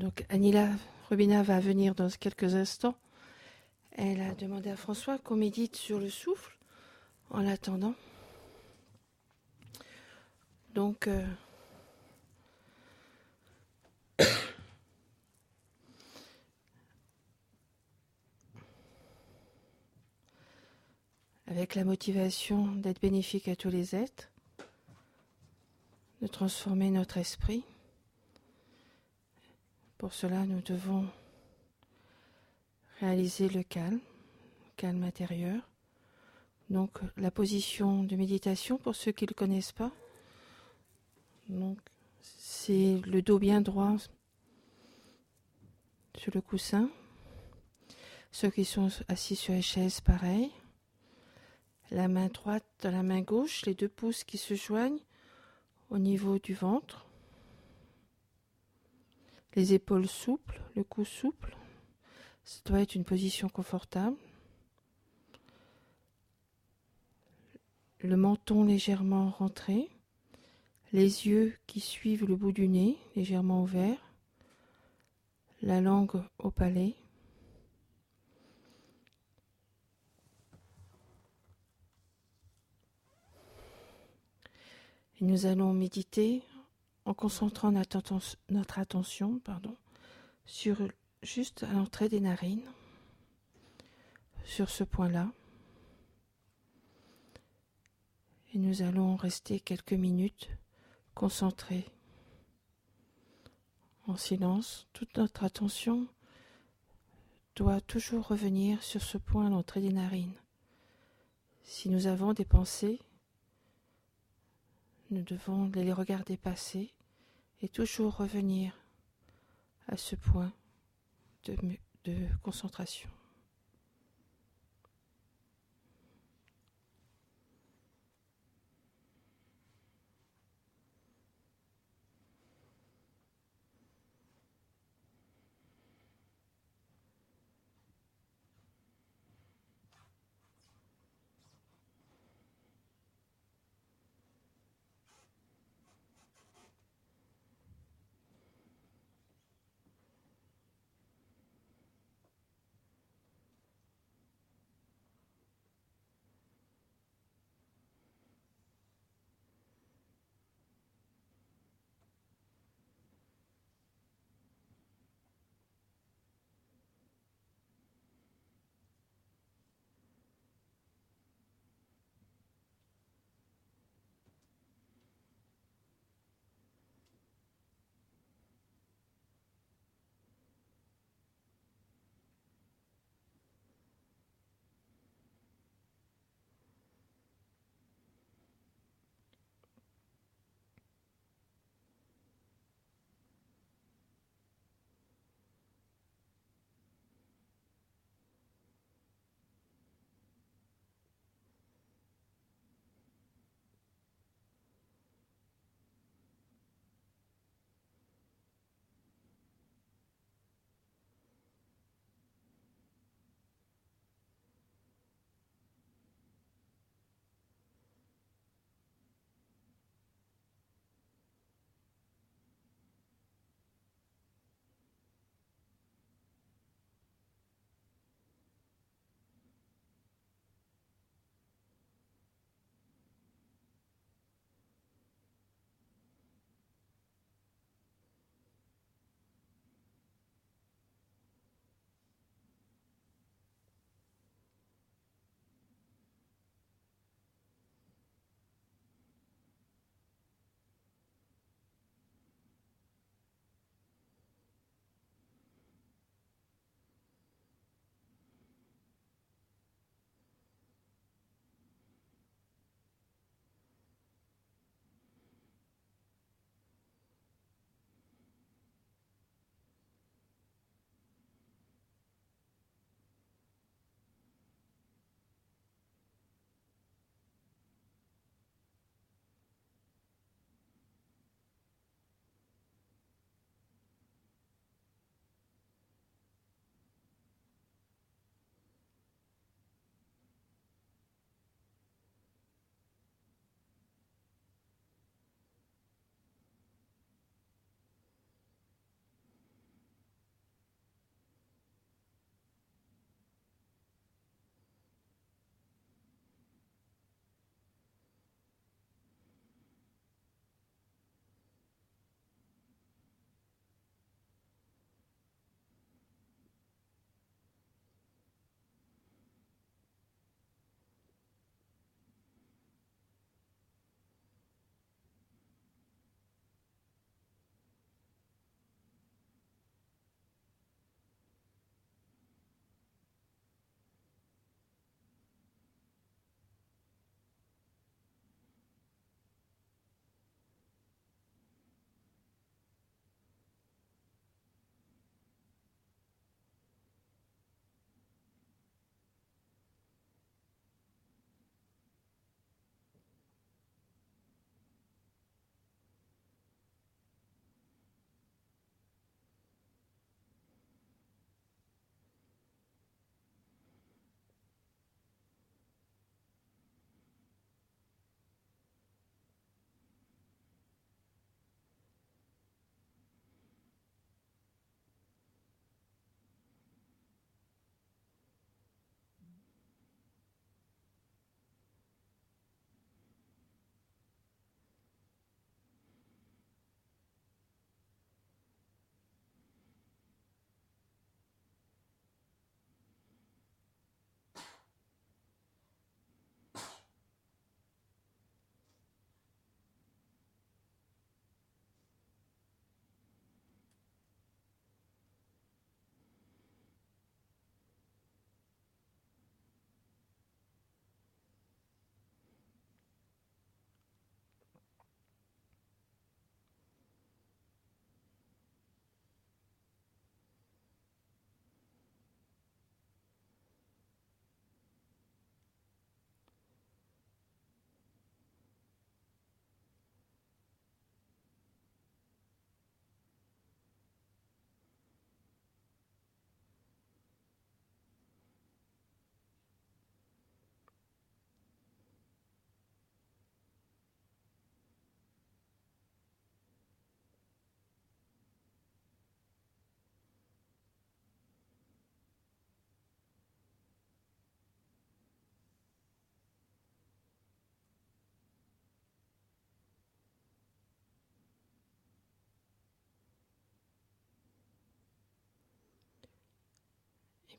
Donc Anila Rubina va venir dans quelques instants. Elle a demandé à François qu'on médite sur le souffle en l'attendant. Donc avec la motivation d'être bénéfique à tous les êtres, de transformer notre esprit. Pour cela, nous devons réaliser le calme intérieur. Donc, la position de méditation, pour ceux qui ne le connaissent pas, donc, c'est le dos bien droit sur le coussin. Ceux qui sont assis sur la chaise, pareil. La main droite dans la main gauche, les deux pouces qui se joignent au niveau du ventre. Les épaules souples, le cou souple. Ça doit être une position confortable. Le menton légèrement rentré. Les yeux qui suivent le bout du nez, légèrement ouverts. La langue au palais. Et nous allons méditer en concentrant notre attention sur juste à l'entrée des narines, sur ce point-là. Et nous allons rester quelques minutes concentrés, en silence. Toute notre attention doit toujours revenir sur ce point à l'entrée des narines. Si nous avons des pensées, nous devons les regarder passer et toujours revenir à ce point de concentration.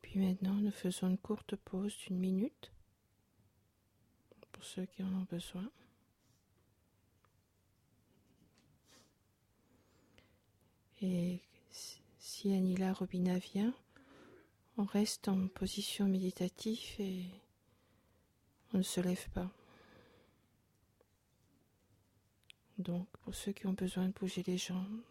Puis maintenant, nous faisons une courte pause d'1 minute pour ceux qui en ont besoin. Et si Anila Robina vient, on reste en position méditative et on ne se lève pas. Donc, pour ceux qui ont besoin de bouger les jambes,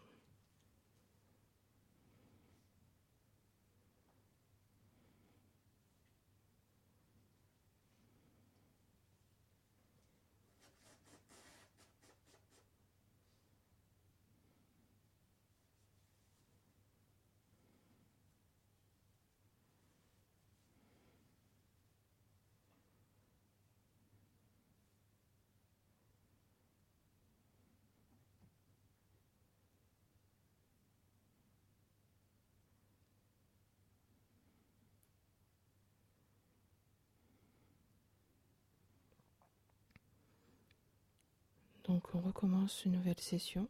donc on recommence une nouvelle session.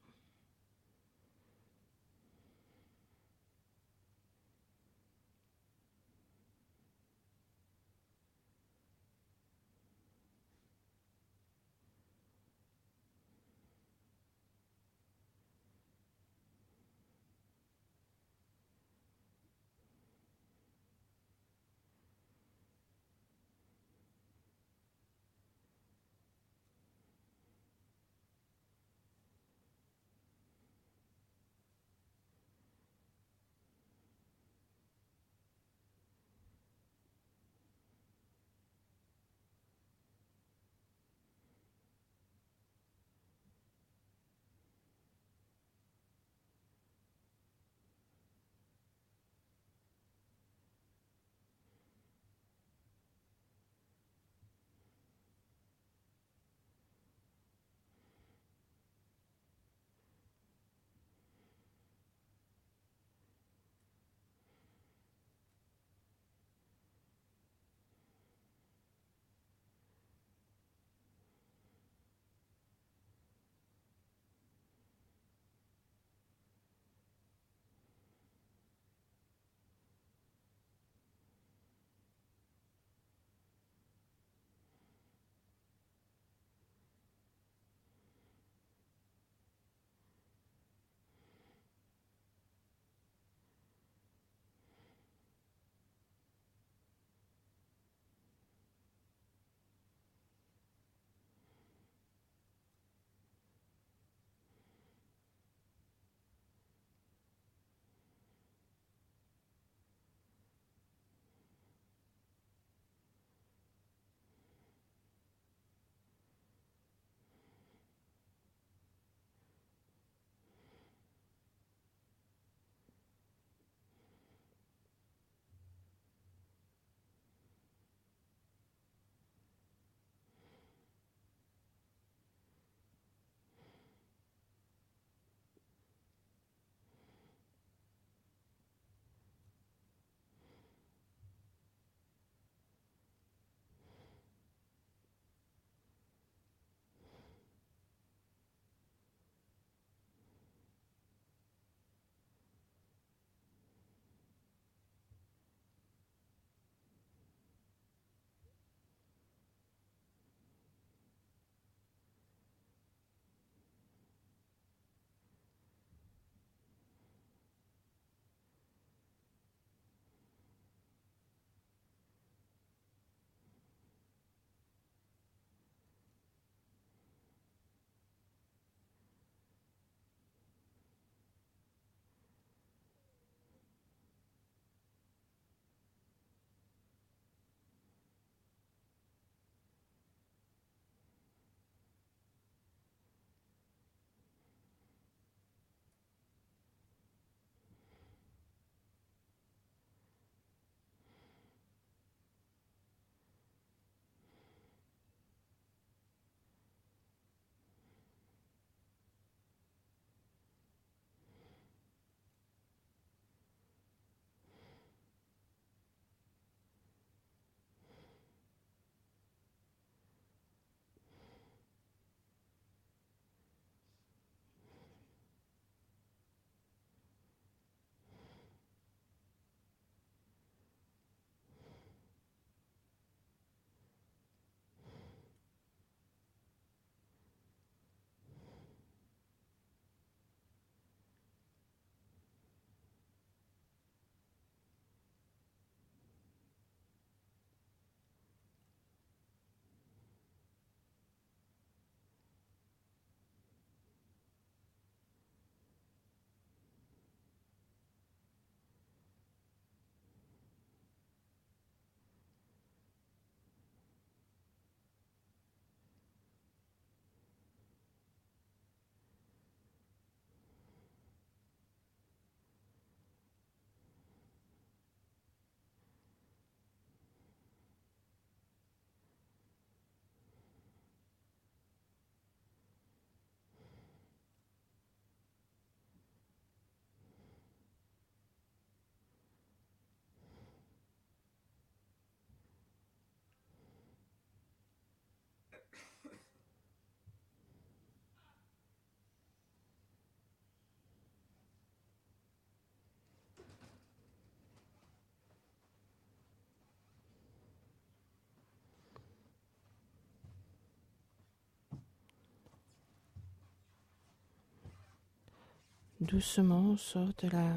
Doucement, on sort de la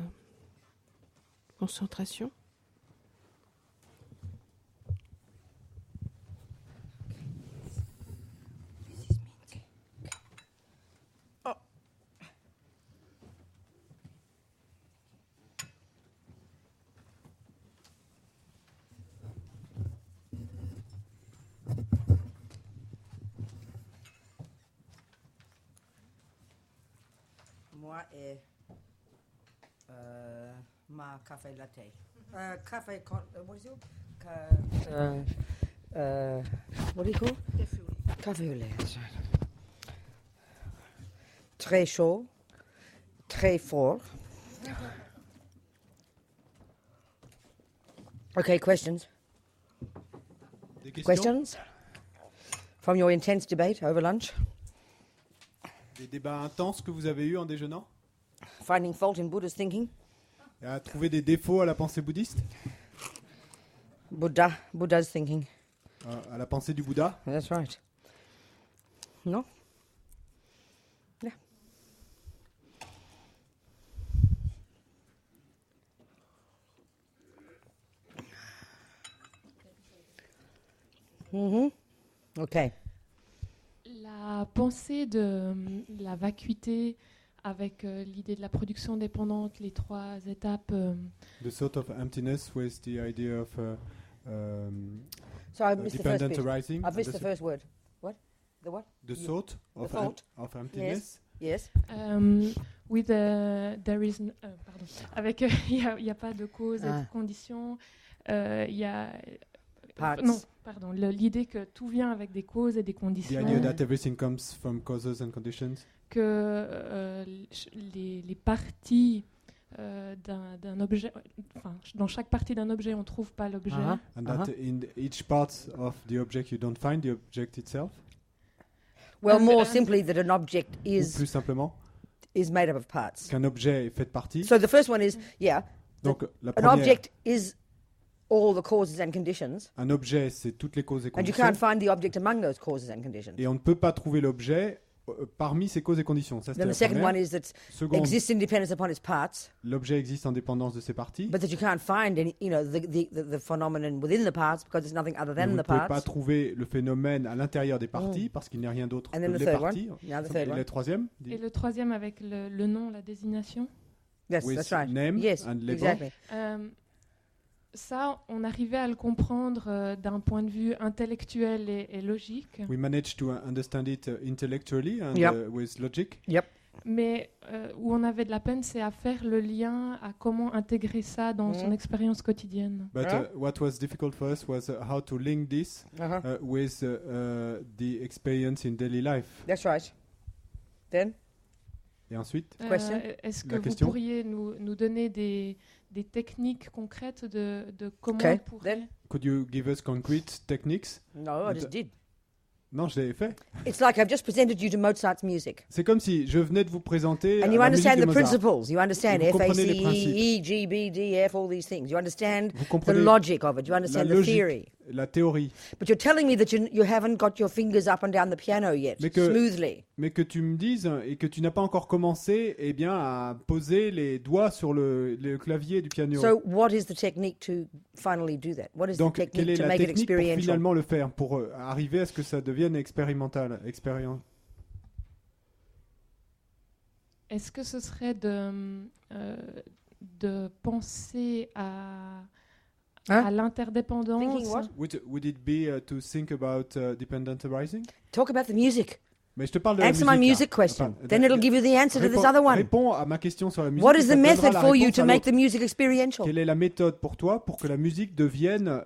concentration. Moi et ma café latte. Café, what is it? What do you call? Café au lait. That's right. Très chaud, très fort. Okay, questions? Des questions? Questions? From your intense debate over lunch? Des débats intenses que vous avez eus en déjeunant? Finding fault in Buddha's thinking? Et à trouver des défauts à la pensée bouddhiste? Buddha's thinking. À la pensée du Bouddha? That's right. No? Yeah. Mm-hmm. Okay. La pensée de la vacuité avec l'idée de la production dépendante, les 3 étapes. The sort of emptiness with the idea of So I missed the first dependent bit. arising. I missed the first word. What? The what? The sort of, thought. of emptiness. Yes. There is pardon. Avec il y a pas de cause et de condition. Il y a Parts. non, pardon. L'idée que tout vient avec des causes et des The conditions. idea that everything comes from causes and conditions. Que les parties d'un objet, enfin, dans chaque partie d'un objet, on trouve pas l'objet. And that in each part of the object you don't find the object itself. Well, more simply that an object Ou is plus simplement made up of parts. qu'un objet est fait de parties. So the first one is, Donc la an première, object is all the causes and conditions, un objet c'est toutes les causes et and you conditions. can't find the object among those causes and conditions. Et on ne peut pas trouver l'objet parmi ces causes et conditions. Ça, c'était Then la the second première. one is that Seconde, exists in dependence upon its parts, l'objet existe en dépendance de ses parties. but that you can't find any, the phenomenon within the parts because there's nothing other Mais than vous ne the pouvez pas parts. trouver le phénomène à l'intérieur des parties parce qu'il n'y a rien d'autre And que then the les third parties. one. Now the Et third le one. troisième, Et le troisième avec le nom, la désignation. Yes, with that's right. name Yes, and label. exactly. Ça, on arrivait à le comprendre d'un point de vue intellectuel et logique, we managed to understand it intellectually and Yep. with logic. mais où on avait de la peine, c'est à faire le lien, à comment intégrer ça dans son expérience quotidienne. But Huh? what was difficult for us was how to link this with the experience in daily life. That's right. Then? Et ensuite, Question? Est-ce que La vous question? pourriez nous donner des techniques concrètes de comment Okay, on pourrait... then? could you give us concrete techniques? No, I just did. Non, je l'ai fait. It's like I've just presented you to Mozart's music. C'est comme si je venais de vous présenter And you la musique understand de the Mozart. principles. You understand Et vous F, A, comprenez C, les principes. E, G, B, D, F, all these things. You understand Vous the comprenez logic of it. You understand la the logique, theory. la théorie. But you're telling me that you haven't got your fingers up and down the piano yet, Mais que- smoothly. Mais que tu me dises et que tu n'as pas encore commencé à poser les doigts sur le clavier du piano. So what is the technique to finally do that? What is Donc, the quelle technique est to la make it technique pour experiential? finalement le faire, pour arriver à ce que ça devienne expérimental, expérience? Est-ce que ce serait de penser à l'interdépendance? Thinking what? Would it be to think about dependent arising? Talk about the music. Mais je te parle de la Answer musique. my là. music question. Enfin, Then it'll give you the answer to this other one. Réponds à ma question sur la musique. What et is ça the te donnera method la for you réponse to à make l'autre. the music experiential? Quelle est la méthode pour toi pour que la musique devienne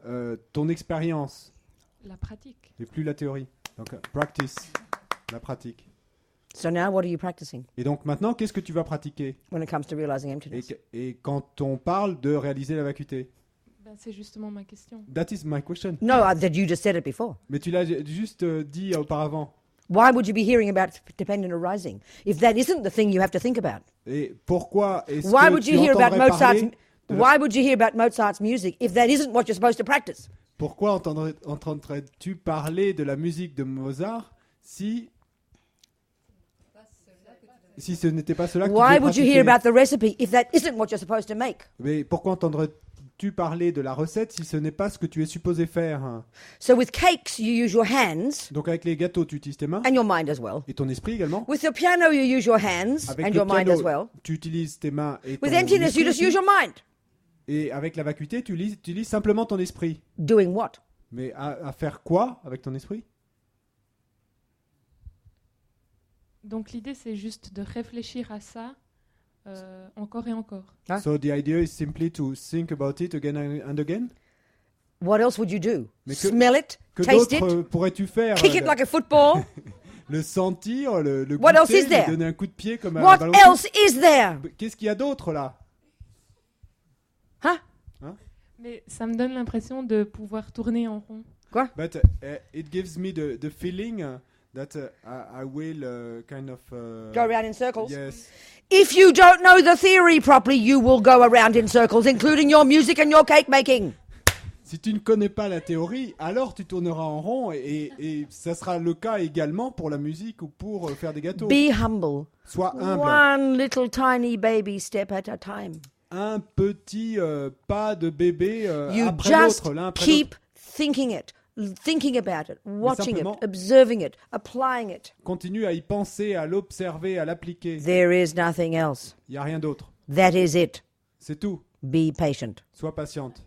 ton expérience La pratique. et plus la théorie? Donc, practice, la pratique. So now what are you practicing Et donc maintenant, qu'est-ce que tu vas pratiquer when it comes to realizing emptiness? et quand on parle de réaliser la vacuité? Ben, c'est justement ma question. That is my question. No, that you just said it before. Mais tu l'as juste dit auparavant. Why would you be hearing about dependent arising if that isn't the thing you have to think about? Et pourquoi est-ce Why que would tu you hear about entendrais Mozart's parler de la- Why would you hear about Mozart's music if that isn't what you're supposed to practice? Pourquoi entendrais-tu parler de la musique de Mozart si Si ce n'était pas cela que Why tu would you devais hear pratiquer. about the recipe if that isn't what you're supposed to make? Mais pourquoi entendrais-tu parler de la recette si ce n'est pas ce que tu es supposé faire, hein? So with cakes, you use your hands Donc avec les gâteaux, tu utilises tes mains and your mind as well. et ton esprit également. With the piano, you use your hands Avec and le your mind as piano, well. tu utilises tes mains et ton With emptiness, you esprit just use aussi. your mind. Et avec la vacuité, tu utilises simplement ton esprit. Doing what? Mais à faire quoi avec ton esprit? Donc l'idée, c'est juste de réfléchir à ça encore et encore. Huh? So the idea is simply to think about it again and again. What else would you do? Mais que- Smell it, Que taste d'autre it, pourrais-tu faire? kick it like a football. Le sentir, le What else goûter, is there? lui donner un coup de pied comme un What ballon de foot. else is there? Qu'est-ce qu'il y a d'autre là? Huh? Mais ça me donne l'impression de pouvoir tourner en rond. But it gives me the feeling that I will kind of Go around in circles. yes. If you don't know the theory properly, you will go around in circles, including your music and your cake making. Si tu ne connais pas la théorie, alors tu tourneras en rond et ça sera le cas également pour la musique ou pour faire des gâteaux. Be humble. Sois humble. One little tiny baby step at a time. Un petit pas de bébé You après just l'autre, l'un après keep l'autre. thinking about it, watching it, simplement- observing it, applying it. Continue à y penser, à l'observer, à l'appliquer. There is nothing else. Il n'y a rien d'autre. That is it. C'est tout. Be patient. Sois patiente.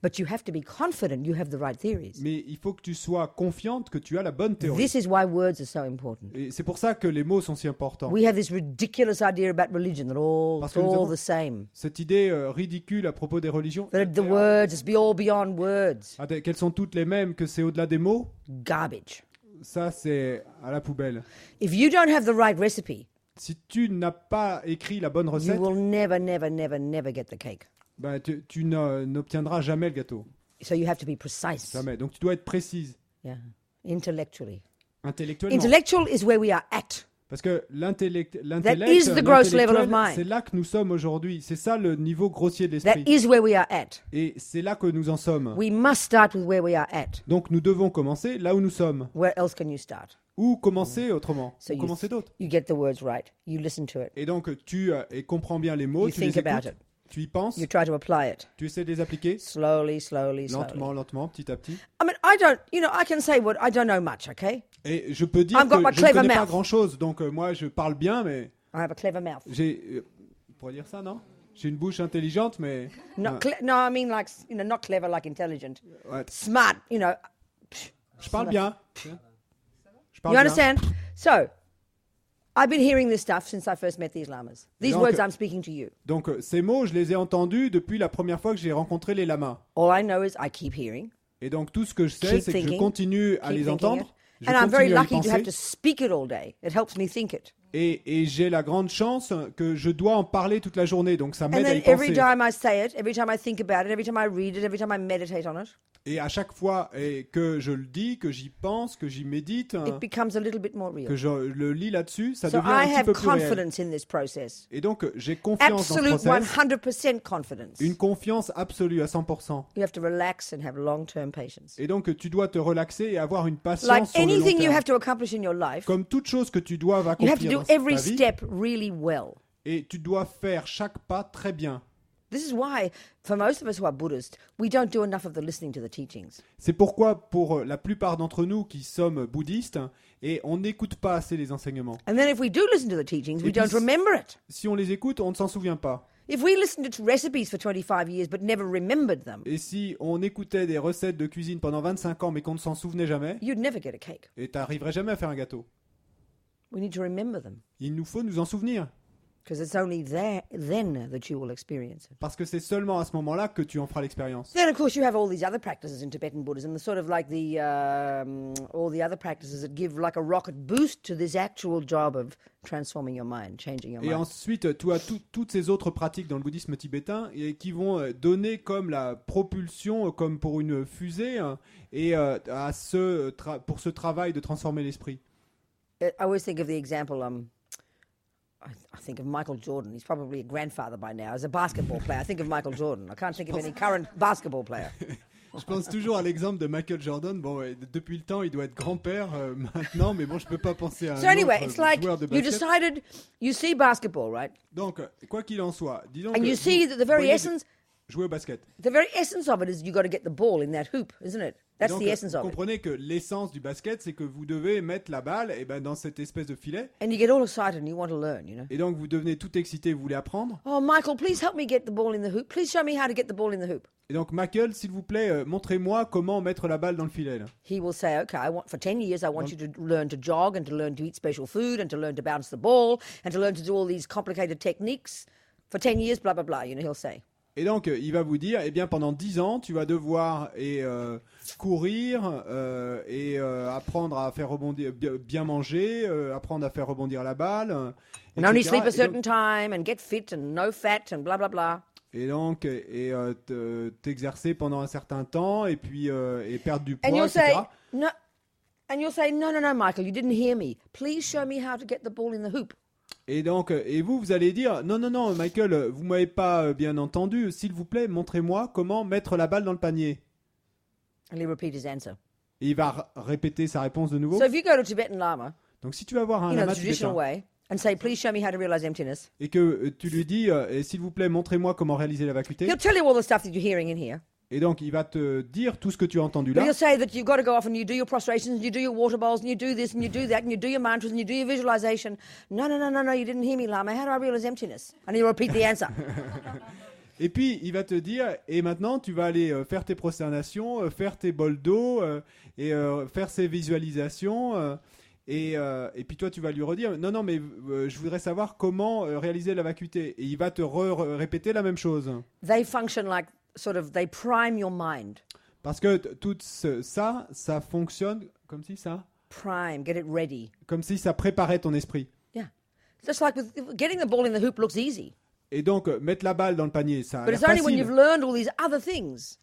But you have to be confident you have the right theories. Mais il faut que tu sois confiante que tu as la bonne théorie. This is why words are so important. Et c'est pour ça que les mots sont si importants. We have this ridiculous idea about religion that Parce it's que nous all avons- the same. Cette idée ridicule à propos des religions. That the words is all beyond words. Qu'elles sont toutes les mêmes, que c'est au-delà des mots, Garbage. ça c'est à la poubelle. If you don't have the right recipe, Si tu n'as pas écrit la bonne you recette, will never get the cake. ben, tu n'obtiendras jamais le gâteau. So you have to be precise. Jamais. Donc tu dois être précise, Yeah. Intellectually. intellectuellement. Intellectual is where we are at. Parce que l'intellect, is the gross level of l'intellectuel, mind. c'est là que nous sommes aujourd'hui. C'est ça le niveau grossier de That l'esprit. is where we are at. Et c'est là que nous en sommes. We must start with where we are at. Donc nous devons commencer là où nous sommes. Where else can you start? Ou commencer autrement. So Ou commencer d'autres. you get the words right. You listen to it. Et donc tu comprends bien les mots, You tu les think about écoutes, it. tu y penses, You try to apply it. tu essaies de les appliquer Slowly. lentement, lentement, petit à petit. I mean, I can say what I don't know much, okay? Et je peux dire I've got que my je ne clever connais pas mouth. grand-chose. Donc moi je parle bien, mais I have a clever mouth. on pourrait dire ça, non? J'ai une bouche intelligente, mais No, I mean like, not clever like intelligent. ouais, Smart, je parle bien. Je parle You bien. understand? So, I've been hearing this stuff since I first met these lamas. These Donc, words I'm speaking to you. Donc ces mots, je les ai entendus depuis la première fois que j'ai rencontré les lamas. All I know is I keep hearing, Et donc tout ce que je sais, Keep c'est que je thinking, continue à keep les thinking entendre. it. Je And I'm very continue à y lucky to have penser. to speak it all day. It helps me think it. Et j'ai la grande chance que je dois en parler toute la journée, donc ça And m'aide à y then every penser. time I say it, every time I think about it, every time I read it, every time I meditate on it, Et à chaque fois que je le dis, que j'y pense, que j'y médite, it becomes a little bit more real. que je le lis là-dessus, ça So devient I un petit have peu plus réel. confidence in this process. Et donc j'ai confiance dans Absolute ce process, 100% confidence. une confiance absolue à 100%. You have to relax and have long-term patience. Et donc tu dois te relaxer et avoir une patience Like sur le long anything you terme. have to accomplish in your life, Comme toute chose que tu dois you have to accomplir do dans ta every vie, step really well. et tu dois faire chaque pas très bien. This is why, for most of us who are Buddhist, we don't do enough of the listening to the teachings. C'est pourquoi, pour la plupart d'entre nous qui sommes bouddhistes, et on n'écoute pas assez les enseignements. And then if we do listen to the teachings, we Et puis, don't remember it. Si on les écoute, on ne s'en souvient pas. If we listened to recipes for 25 years but never remembered them, Et si on écoutait des recettes de cuisine pendant 25 ans, mais qu'on ne s'en souvenait jamais, you'd never get a cake. et t'arriverais jamais à faire un gâteau. We need to remember them Il nous faut nous en souvenir, because it's only then that you will experience it. parce que c'est seulement à ce moment-là que tu en feras l'expérience. Then, of course, you have all these other practices in Tibetan Buddhism, the sort of like all the other practices that give like a rocket boost to this actual job of transforming your mind, changing your Et mind. ensuite, tu as toutes ces autres pratiques dans le bouddhisme tibétain et qui vont donner comme la propulsion, comme pour une fusée, et pour ce travail de transformer l'esprit. I always think of the example. I think of Michael Jordan. He's probably a grandfather by now. As a basketball player, I think of Michael Jordan. I can't think of any current basketball player. Je pense toujours à l'exemple de Michael Jordan. Bon, ouais, depuis le temps, il doit être grand-père maintenant, mais bon, je peux pas penser à un So anyway, autre it's like joueur de you basket. decided, you see basketball, right? Donc, quoi qu'il en soit, disons And que you vous see that the very voyez essence, jouer au basket. the very essence of it is you got to get the ball in that hoop, isn't it? Et That's donc, the essence vous of it. comprenez que l'essence du basket, c'est que vous devez mettre la balle dans cette espèce de filet. And you get all excited and you want to learn, you know. Et donc, vous devenez tout excité, vous voulez apprendre. Oh, Michael, please help me get the ball in the hoop. Please show me how to get the ball in the hoop. Et donc, Michael, s'il vous plaît, montrez-moi comment mettre la balle dans le filet. Là. He will say, okay, for 10 years, I want you to learn to jog and to learn to eat special food and to learn to bounce the ball and to learn to do all these complicated techniques. For 10 years, blah, blah, blah, you know, he'll say. Et donc, il va vous dire, eh bien, pendant 10 ans, tu vas devoir courir apprendre à faire rebondir, bien manger, apprendre à faire rebondir la balle. And only etc. sleep a Et donc- certain time and get fit and no fat and blah, blah, blah. Et donc, t'exercer pendant un certain temps et puis et perdre du And poids, you'll say, etc. no. And you'll say, no, Michael, you didn't hear me. Please show me how to get the ball in the hoop. Et donc, et vous allez dire, non, Michael, vous m'avez pas bien entendu. S'il vous plaît, montrez-moi comment mettre la balle dans le panier. And he'll repeat his answer. Et il va répéter sa réponse de nouveau. So if you go to Tibetan Lama, Donc, si tu vas voir un you know, lama the traditional tibétain way, and say, please show me how to realize emptiness, et que tu lui dis, et s'il vous plaît, montrez-moi comment réaliser la vacuité. he'll tell you all the stuff that you're hearing in here. Et donc, il va te dire tout ce que tu as entendu But là. he'll say that you've got to go off and you do your prostrations and you do your water bowls and you do this and you do that and you do your mantras and you do your visualization. No, you didn't hear me, Lama. How do I realize emptiness? And he'll repeat the answer. Et puis, il va te dire, et maintenant, tu vas aller faire tes prosternations, faire tes bols d'eau, et faire ces visualisations. Et puis toi, tu vas lui redire, non, mais je voudrais savoir comment réaliser la vacuité. Et il va te répéter la même chose. They function like they prime your mind. Parce que tout ça fonctionne comme si ça Get it ready. comme si ça préparait ton esprit. Yeah. Just like getting the ball in the hoop looks easy. Et donc, mettre la balle dans le panier, ça a But l'air it's only when you've facile. learned all these other things.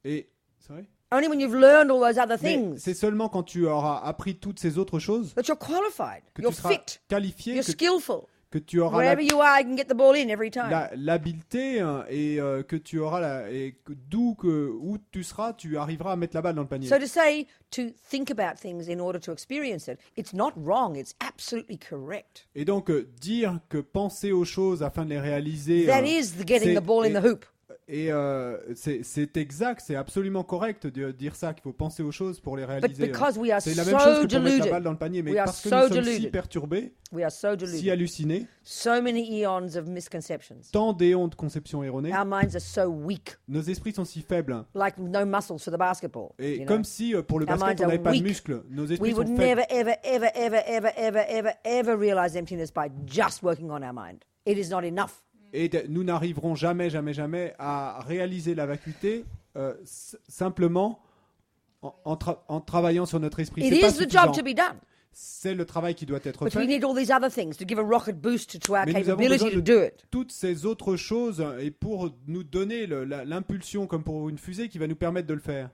Et, c'est vrai. Only when you've learned all those other Mais things c'est seulement quand tu auras appris toutes ces autres choses that you're qualified. que You're tu seras fit. qualifié, You're skillful. que tu auras Wherever you are, you can get the ball in every time. l'habileté et que tu auras où tu seras, tu arriveras à mettre la balle dans le panier. So to say to think about things in order to experience it, it's not wrong. It's absolutely correct. Et donc dire que penser aux choses afin de les réaliser, That is the getting the ball in the hoop. et c'est exact, c'est absolument correct de dire ça, qu'il faut penser aux choses pour les But réaliser. because we are C'est la même chose so que pour mettre la deluded, balle dans le panier, mais We are parce que so nous sommes si deluded. perturbés, we are so si deluded. hallucinés, So many eons of misconceptions. tant d'éons de conceptions erronées, Our minds are so weak, nos esprits sont si faibles. like no muscles for the basketball. Et you know? comme si pour le Our basket minds on are n'avait pas de weak. muscles, nos We esprits sont would faibles. never, ever realize emptiness by just working on our mind. It is not enough. Et nous n'arriverons jamais à réaliser la vacuité simplement en travaillant sur notre esprit. It C'est pas is the job suffisant. to be done. C'est le travail qui doit être But we fait. need all these other things to give a rocket boost to our Mais nous avons capability besoin to de do it. toutes ces autres choses et pour nous donner l'impulsion comme pour une fusée qui va nous permettre de le faire.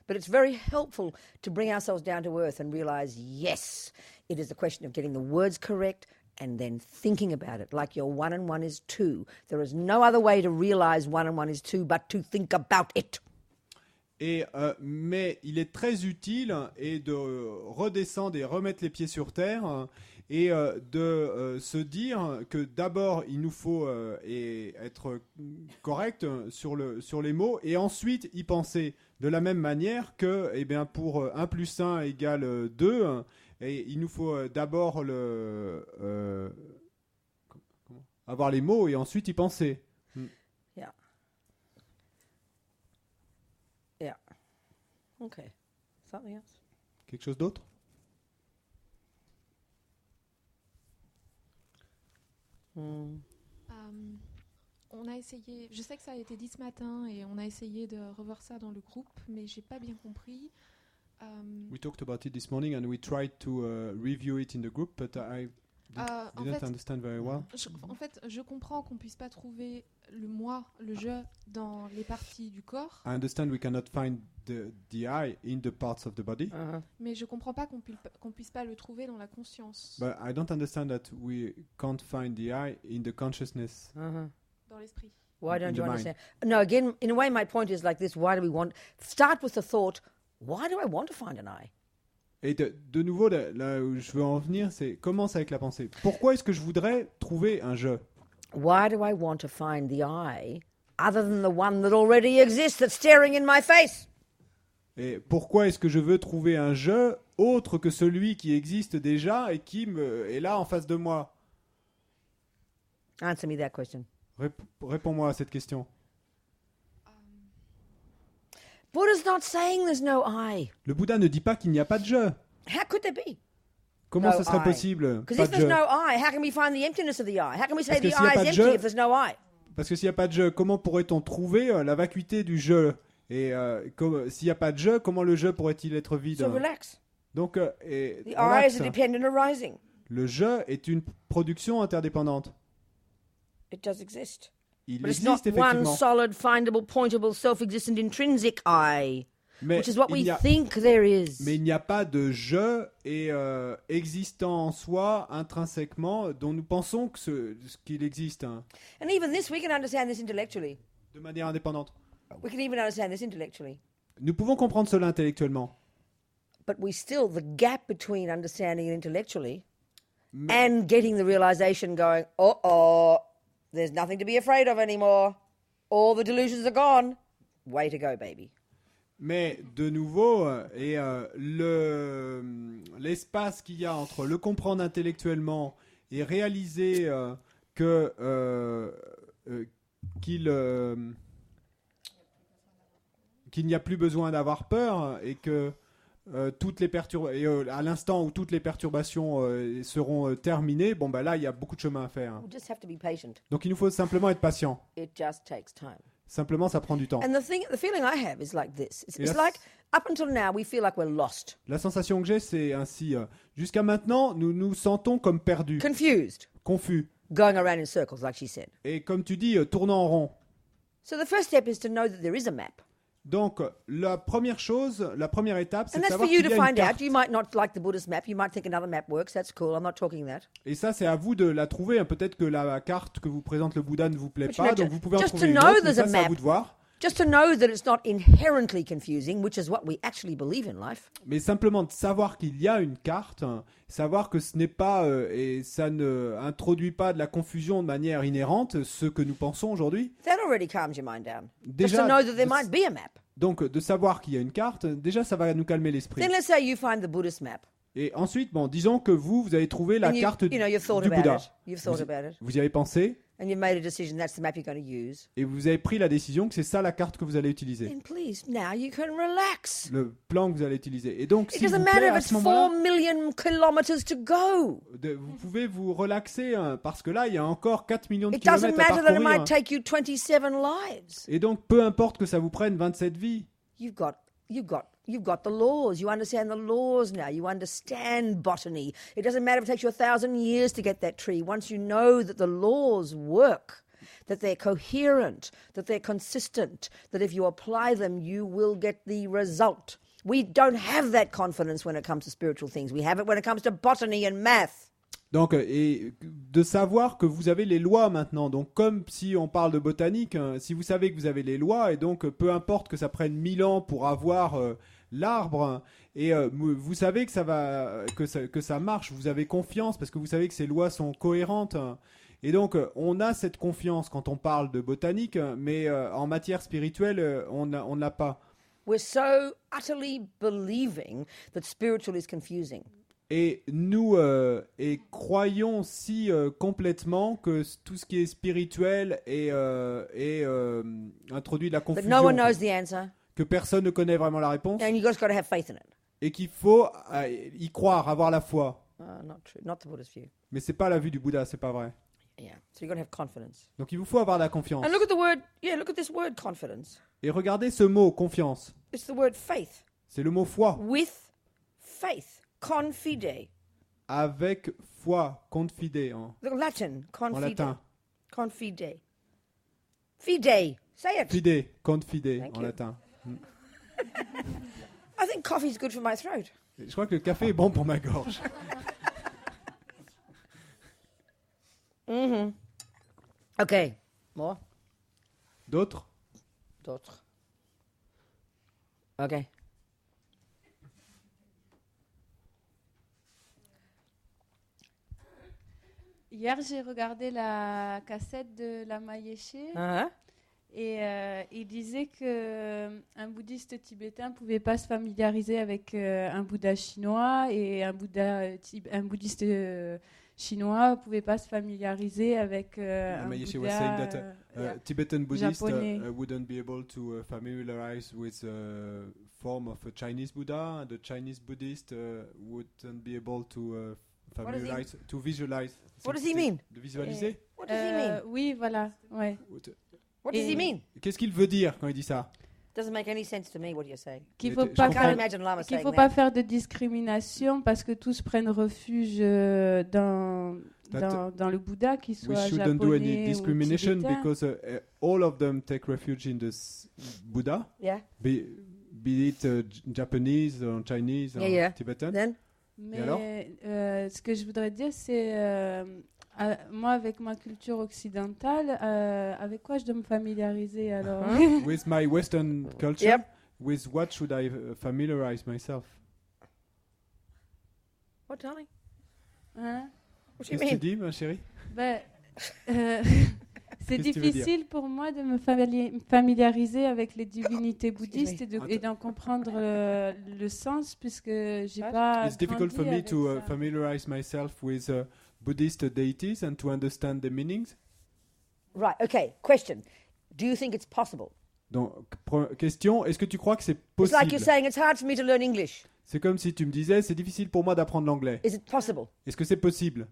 But it's very helpful to bring ourselves down to earth and realize, yes, it is a question of getting the words correct and then thinking about it like your 1 and 1 is 2. There is no other way to realize 1 and 1 is 2 but to think about it. Et, mais il est très utile et de redescendre et remettre les pieds sur terre et de se dire que d'abord il nous faut être correct sur les mots et ensuite y penser de la même manière que pour 1 plus 1 égale 2 et il nous faut d'abord avoir les mots et ensuite y penser. Yeah. Yeah. Okay. Something else? Quelque chose d'autre? On a essayé, je sais que ça a été dit ce matin et on a essayé de revoir ça dans le groupe, mais j'ai pas bien compris. We talked about it this morning and we tried to review it in the group, but I En didn't fait, understand very well. je comprends qu'on puisse pas trouver le moi, le je dans les parties du corps, I understand we cannot find the I in the parts of the body, Uh-huh. mais je comprends pas qu'on puisse pas le trouver dans la conscience, but I don't understand that we can't find the I in the consciousness, Uh-huh. dans l'esprit. Why don't in you the mind. understand? No, again, in a way, my point is like this. Why do we want... Start with the thought, why do I want to find an I? Et de nouveau, là où je veux en venir, c'est commence avec la pensée. Pourquoi est-ce que je voudrais trouver un je? Why do I want to find the I other than the one that already exists that's staring in my face? Et pourquoi est-ce que je veux trouver un je autre que celui qui existe déjà et qui est là en face de moi? Answer me that question. Réponds-moi à cette question. Buddha's not saying there's no I. Le Bouddha ne dit pas qu'il n'y a pas de je. How could there be? Comment No ce serait I. possible? Because Pas if de there's je. no I, how can we find the emptiness of the I? How can we say Parce que the s'il y a I pas is de empty je- if there's no I? Parce que s'il n'y a pas de je, comment pourrait-on trouver la vacuité du je? Et s'il n'y a pas de je, comment le je pourrait-il être vide? So relax. Donc, The I relax. is a dependent arising. Le je est une production interdépendante. It does exist. Il But it's not existe one effectivement. solid, findable, pointable, self-existent, intrinsic I, Mais which is what il we n'y a- think there is. Mais il n'y a pas de je et existant en soi intrinsèquement dont nous pensons que ce qu'il existe hein, And even this, we can understand this intellectually. de manière indépendante. We can even understand this intellectually. Nous pouvons comprendre cela intellectuellement. But we still, the gap between understanding it intellectually Mais, and getting the realization going, there's nothing to be afraid of anymore. All the delusions are gone. Way to go, baby. mais de nouveau, l'espace qu'il y a entre le comprendre intellectuellement et réaliser qu'il n'y a plus besoin d'avoir peur et que toutes les à l'instant où toutes les perturbations seront terminées, bon bah là il y a beaucoup de chemin à faire. We just have to be patient. Donc il nous faut simplement être patient. It just takes time. Simplement ça prend du temps. And the feeling I have is like this. It's Yes. like up until now we feel like we're lost, La sensation que j'ai c'est ainsi. Jusqu'à maintenant nous nous sentons comme perdus, confused, confus going around in circles, like she said. et comme tu dis tournant en rond. So the first step is to know that there is a map. Donc la première étape c'est And de that's for savoir you qu'il to y a une find out. carte. You might not like the Buddhist map. You might think another map works. That's cool. I'm not talking that. Et ça c'est à vous de la trouver. Peut-être que la carte que vous présente le Bouddha ne vous plaît But pas, you know, donc vous pouvez en just trouver to une know autre. Mais there's ça a c'est à map. vous de voir. Just to know that it's not inherently confusing, which is what we actually believe in life. Mais simplement de savoir qu'il y a une carte, savoir que ce n'est pas et ça ne introduit pas de la confusion de manière inhérente, ce que nous pensons aujourd'hui. That already calms your mind down. Just Déjà, to know that there might be a map. donc de savoir qu'il y a une carte, déjà ça va nous calmer l'esprit. Then let's say you find the Buddhist map. Et ensuite, bon, disons que vous avez trouvé la And carte you've thought du about Bouddha. it. You've thought about it. Vous y avez pensé And you've made a decision that's the map you're going to use. et vous avez pris la décision que c'est ça la carte que vous allez utiliser. Then please, now you can relax. Le plan que vous allez utiliser. Et donc, It s'il doesn't vous matter plaît, if à it's ce moment-là, 4 million kilometers to go. vous pouvez vous relaxer parce que là, il y a encore 4 millions de It doesn't kilomètres à matter that it parcourir. might take you 27 lives. Et donc, peu importe que ça vous prenne 27 vies. You've got the laws. You understand the laws now. You understand botany. It doesn't matter if it takes you 1,000 years to get that tree. Once you know that the laws work, that they're coherent, that they're consistent, that if you apply them, you will get the result. We don't have that confidence when it comes to spiritual things. We have it when it comes to botany and math. Donc, et de savoir que vous avez les lois maintenant. Donc, comme si on parle de botanique, si vous savez que vous avez les lois, et donc peu importe que ça prenne 1000 ans pour avoir l'arbre, et vous savez que que ça marche, vous avez confiance parce que vous savez que ces lois sont cohérentes. Et donc, on a cette confiance quand on parle de botanique, mais en matière spirituelle, on ne l'a pas. We're so utterly believing that spiritual is confusing. Et nous croyons si complètement que tout ce qui est spirituel est introduit de la But confusion, no one knows the answer, que personne ne connaît vraiment la réponse, and you just got to have faith in it. et qu'il faut y croire, avoir la foi. Not true. Not the Buddhist view. Mais c'est pas la vue du Bouddha, c'est pas vrai. Yeah. So you've got to have confidence. Donc il vous faut avoir la confiance. And look at the word, look at this word confidence. Et regardez ce mot, confiance. It's the word faith. C'est le mot foi. With faith. Confide. Avec foi, confide The Latin, en confide. latin. Confide. Fide. Say it. Fide, confide Thank en you. latin. I think coffee's good for my throat. Je crois que le café est bon pour ma gorge. Okay. More? D'autres? D'autres. OK. Hier, j'ai regardé la cassette de Lama Yeshe Uh-huh. et il disait qu'un bouddhiste tibétain ne pouvait pas se familiariser avec un Bouddha chinois et un bouddhiste chinois ne pouvait pas se familiariser avec un Lama Yeshe was Bouddha saying that Tibetan Buddhists japonais. wouldn't be able to familiarize with the form of a Chinese Buddha, and the Chinese Buddhist wouldn't be able to What does he- familiarize, to visualize. What does he mean? De visualiser? What does he mean? Oui, voilà. Ouais. What does he Et- mean? Qu'est-ce qu'il veut dire quand il dit ça? Doesn't make any sense to me what you're saying. Qu'il Mais faut je pas I can't faire imagine Lama qu'il saying faut that. pas faire de discrimination parce que tous prennent refuge dans le Bouddha, qu'il We soit shouldn't do any japonais ou discrimination tibétain. because all of them take refuge in the Buddha, Yeah. be it Japanese or Chinese or Yeah. Tibetan. Then Mais alors ce que je voudrais dire, c'est moi, avec ma culture occidentale, avec quoi je dois me familiariser alors? With my Western culture, Yep. with what should I familiarize myself? what, darling? Hein? What do you Qu'est-ce que tu mean? dis, ma chérie? Ben, c'est Qu'est-ce que tu veux dire? difficile pour moi de me familiariser avec les divinités bouddhistes et d'en comprendre le sens puisque j'ai pas It's difficult for grandi me avec to ça. familiarize myself with Buddhist deities and to understand the meanings. Right. Okay. Question: do you think it's possible? Donc, question, est-ce que tu crois que c'est It's like you're possible? saying it's hard for me to learn English. C'est comme si tu me disais, c'est difficile pour moi d'apprendre l'anglais. Is it possible? Est-ce que c'est possible?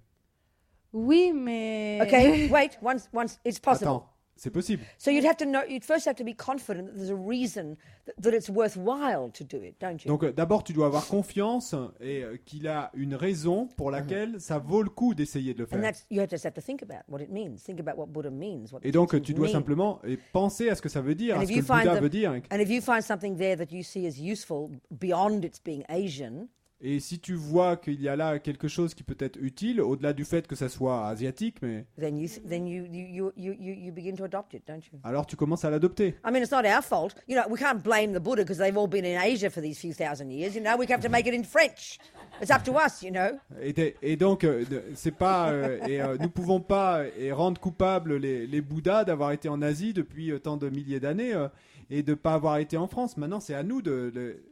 Oui, mais Okay. Wait. Once. It's possible. Attends, c'est possible. So you'd have to know. You'd first have to be confident that there's a reason that it's worthwhile to do it, don't you? Donc d'abord, tu dois avoir confiance et qu'il a une raison pour laquelle ça vaut le coup d'essayer de le And faire. that's you just have to think about what it means. Think about what Buddha means. What the Et donc, teachings tu dois mean. simplement penser à ce que ça veut dire, And à if ce que you le find Bouddha them- veut dire. And if you find something there that you see as useful beyond its being Asian, Et si tu vois qu'il y a là quelque chose qui peut être utile, au-delà du fait que ça soit asiatique, mais then you begin to adopt it, don't you? alors tu commences à l'adopter. I mean, it's not our fault. You know, we can't blame the Buddha because they've all been in Asia for these few thousand years. You know, we have to make it in French. It's up to us, you know. Et donc, c'est pas, nous pouvons pas rendre coupables les Bouddhas d'avoir été en Asie depuis tant de milliers d'années et de pas avoir été en France. Maintenant, c'est à nous de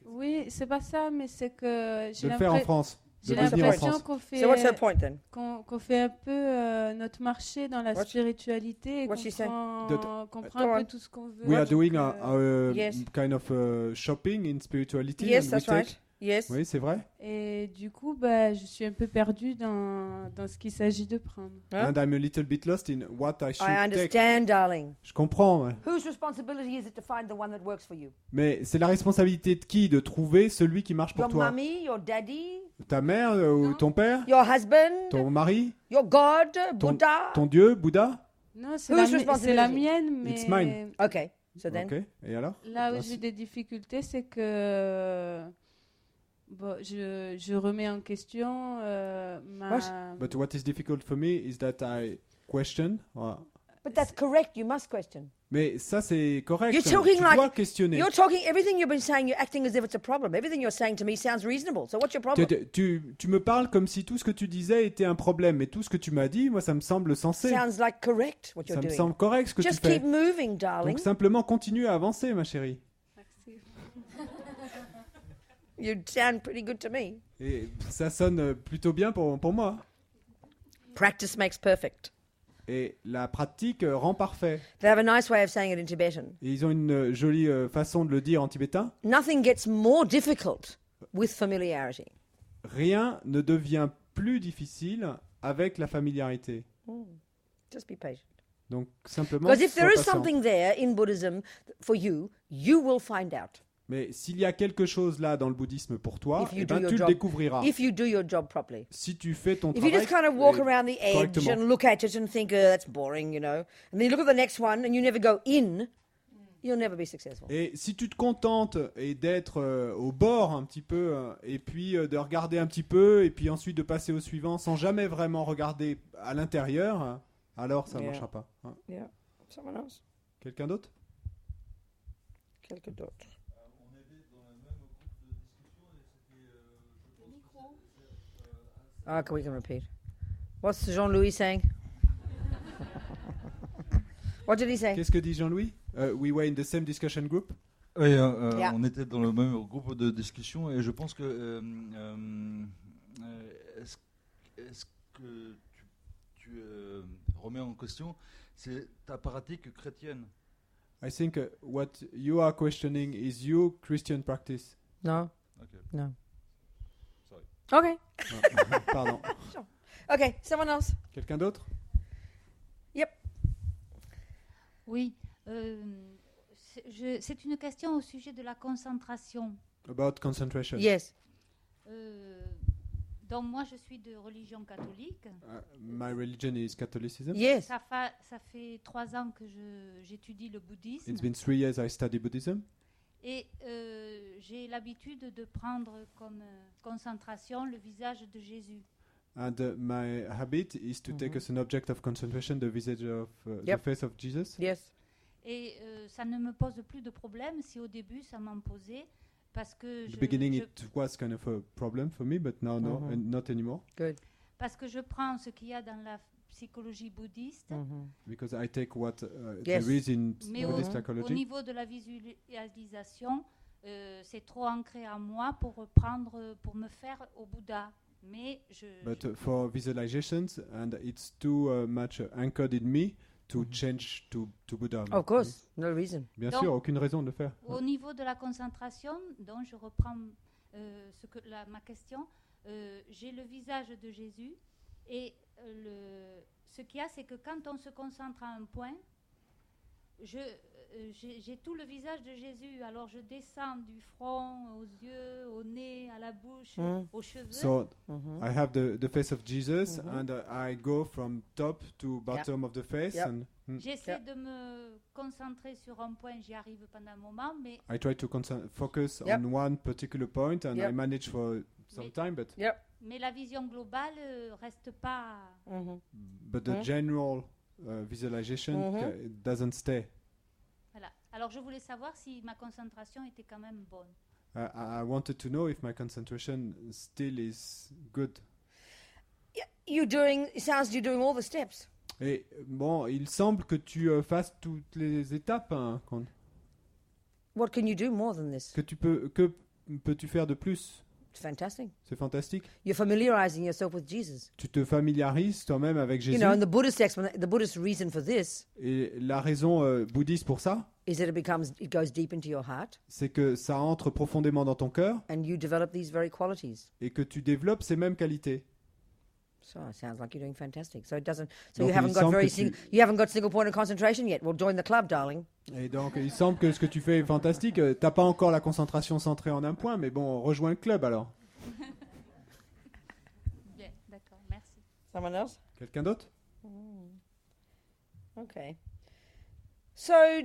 oui, c'est pas ça, mais c'est que le faire en France, de j'ai venir en l'impression France. qu'on fait So what's her point then? qu'on fait un peu notre marché dans la What- spiritualité et what she said? qu'on prend Go un on. peu tout ce qu'on veut. We are Donc, doing a Yes. kind of shopping in spirituality. Yes, and we that's take- right. Yes. Oui, c'est vrai. et du coup, bah, je suis un peu perdue dans ce qu'il s'agit de prendre. Huh? And I'm a little bit lost in what I should I take. understand, darling. Je comprends, ouais. Whose responsibility is it to find the one that works for you? Mais c'est la responsabilité de qui de trouver celui qui marche pour Your toi? mummy, your daddy, Ta mère ou ton père? your husband, Ton mari? your God, Buddha? Ton Dieu? Bouddha? Non, c'est Whose c'est la responsibility? mienne, mais It's mine. Okay, so then. Ok, et alors? là où Merci. j'ai des difficultés, c'est que bon, je remets en question ma... But what is difficult for me is that I question. But that's correct. You must question. Mais ça, c'est correct. You're Tu talking dois like questionner. you're talking everything you've been saying. You're acting as if it's a problem. Everything you're saying to me sounds reasonable. So what's your problem? Tu me parles comme si tout ce que tu disais était un problème. Mais tout ce que tu m'as dit, moi, ça me semble sensé. Sounds like correct what Ça you're me doing. semble correct ce que Just tu fais. keep moving, darling. Donc simplement continue à avancer, ma chérie. You sound pretty good to me. Et ça sonne plutôt bien pour moi. Practice makes perfect. Et la pratique rend parfait. They have a nice way of saying it in Tibetan. Et ils ont une jolie façon de le dire en tibétain. Nothing gets more difficult with familiarity. Rien ne devient plus difficile avec la familiarité. Just be patient. Donc simplement. Because if sois there is patient. something there in Buddhism for you, you will find out. Mais s'il y a quelque chose là dans le bouddhisme pour toi, If you eh do ben, your tu le job. découvriras. If you do your job properly. Si tu fais ton If you travail just kind of walk around the edge correctement. and look at it and think, that's boring, you know, and then you look at the next one and you never go in, you'll never be successful. Et si tu te contentes et d'être au bord un petit peu, et puis de regarder un petit peu, et puis ensuite de passer au suivant sans jamais vraiment regarder à l'intérieur, alors ça ne Yeah. marchera pas. Hein. Yeah. Someone else? Quelqu'un d'autre? Quelqu'un d'autre? On était dans le même groupe de discussion et c'était, je pense que Ah, we can repeat. What's Jean-Louis saying? What did he say? Qu'est-ce que dit Jean-Louis? We were in the same discussion group. Oui, Yeah. on était dans le même groupe de discussion et je pense que est-ce que tu remets en question c'est ta pratique chrétienne. I think what you are questioning is your Christian practice. No. Okay. No. Sorry. Okay. Non, pardon. Okay. Someone else? Quelqu'un d'autre? Oui, c'est une question au sujet de la concentration. About concentration. Yes. Donc moi, je suis de religion catholique. My religion is Catholicism. Yes. Ça fait 3 ans que j'étudie le bouddhisme. It's been 3 years I study Buddhism. Et j'ai l'habitude de prendre comme concentration le visage de Jésus. And my habit is to take as an object of concentration the visage of the Yep. face of Jesus. Yes. Et ça ne me pose plus de problème si au début ça m'en posait. Parce que In the beginning it was kind of a problem for me, but now no, and not anymore. Good. parce que je prends ce qu'il y a dans la psychologie bouddhiste. Because I take what Yes. there is in Mais Buddhist au psychology. niveau de la visualisation, c'est trop ancré en moi pour me faire au Bouddha. Mais But for visualizations, and it's too much anchored in me to change to Buddha. Of course. No reason. Bien Donc- sûr, aucune raison de le faire. au niveau de la concentration, donc je reprends ma question, j'ai le visage de Jésus et ce qu'il y a, c'est que quand on se concentre à un point, j'ai tout le visage de Jésus. Alors je descends du front aux yeux, au nez, à la bouche, aux cheveux. So I have the face of Jesus, and I go from top to bottom of the face, Yep. and J'essaie de me concentrer sur un point, j'y arrive pendant un moment, mais I try to focus Yep. on one particular point, and Yep. I manage for some Mais- time, but la vision globale reste pas. the general visualization doesn't stay. Voilà. Alors je voulais savoir si ma concentration était quand même bonne. I wanted to know if my concentration still is good. It sounds you're doing all the steps. Et bon, il semble que tu fasses toutes les étapes. Hein, What can you do more than this? que peux-tu faire de plus? It's fantastic. C'est fantastique. You're familiarizing yourself with Jesus. Tu te familiarises toi-même avec You Jésus. know, and the Buddhist reason for this Et la raison bouddhiste pour ça, is that it goes deep into your heart, c'est que ça entre profondément dans ton cœur and you develop these very qualities. et que tu développes ces mêmes qualités. So it sounds like you're doing fantastic. So Donc, you il haven't got semble que you haven't got single point of concentration yet. Well, join the club, darling. Et donc, il semble que ce que tu fais est fantastique. T'as pas encore la concentration centrée en un point, mais bon, rejoins le club alors. Bien, d'accord, merci. Someone else? Quelqu'un d'autre? Okay. So, are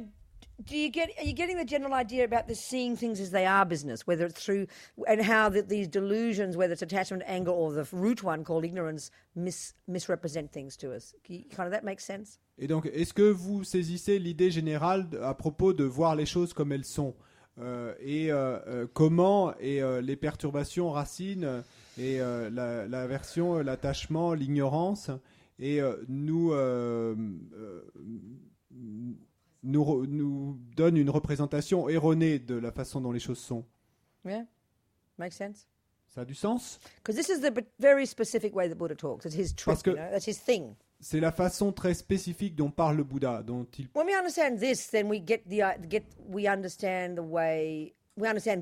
you getting the general idea about this seeing things as they are business, whether it's through, and how these delusions, whether it's attachment, anger, or the root one called ignorance, misrepresent things to us? Kind of that makes sense? Et donc, est-ce que vous saisissez l'idée générale à propos de voir les choses comme elles sont comment les perturbations racines et l'aversion, l'attachement, l'ignorance et nous donne une représentation erronée de la façon dont les choses sont. Yeah, makes sense. Ça a du sens? Because this is the very specific way that Buddha talks. It's his trick, Parce que- that's his thing. C'est la façon très spécifique dont parle le Bouddha, dont il When we understand this, then we understand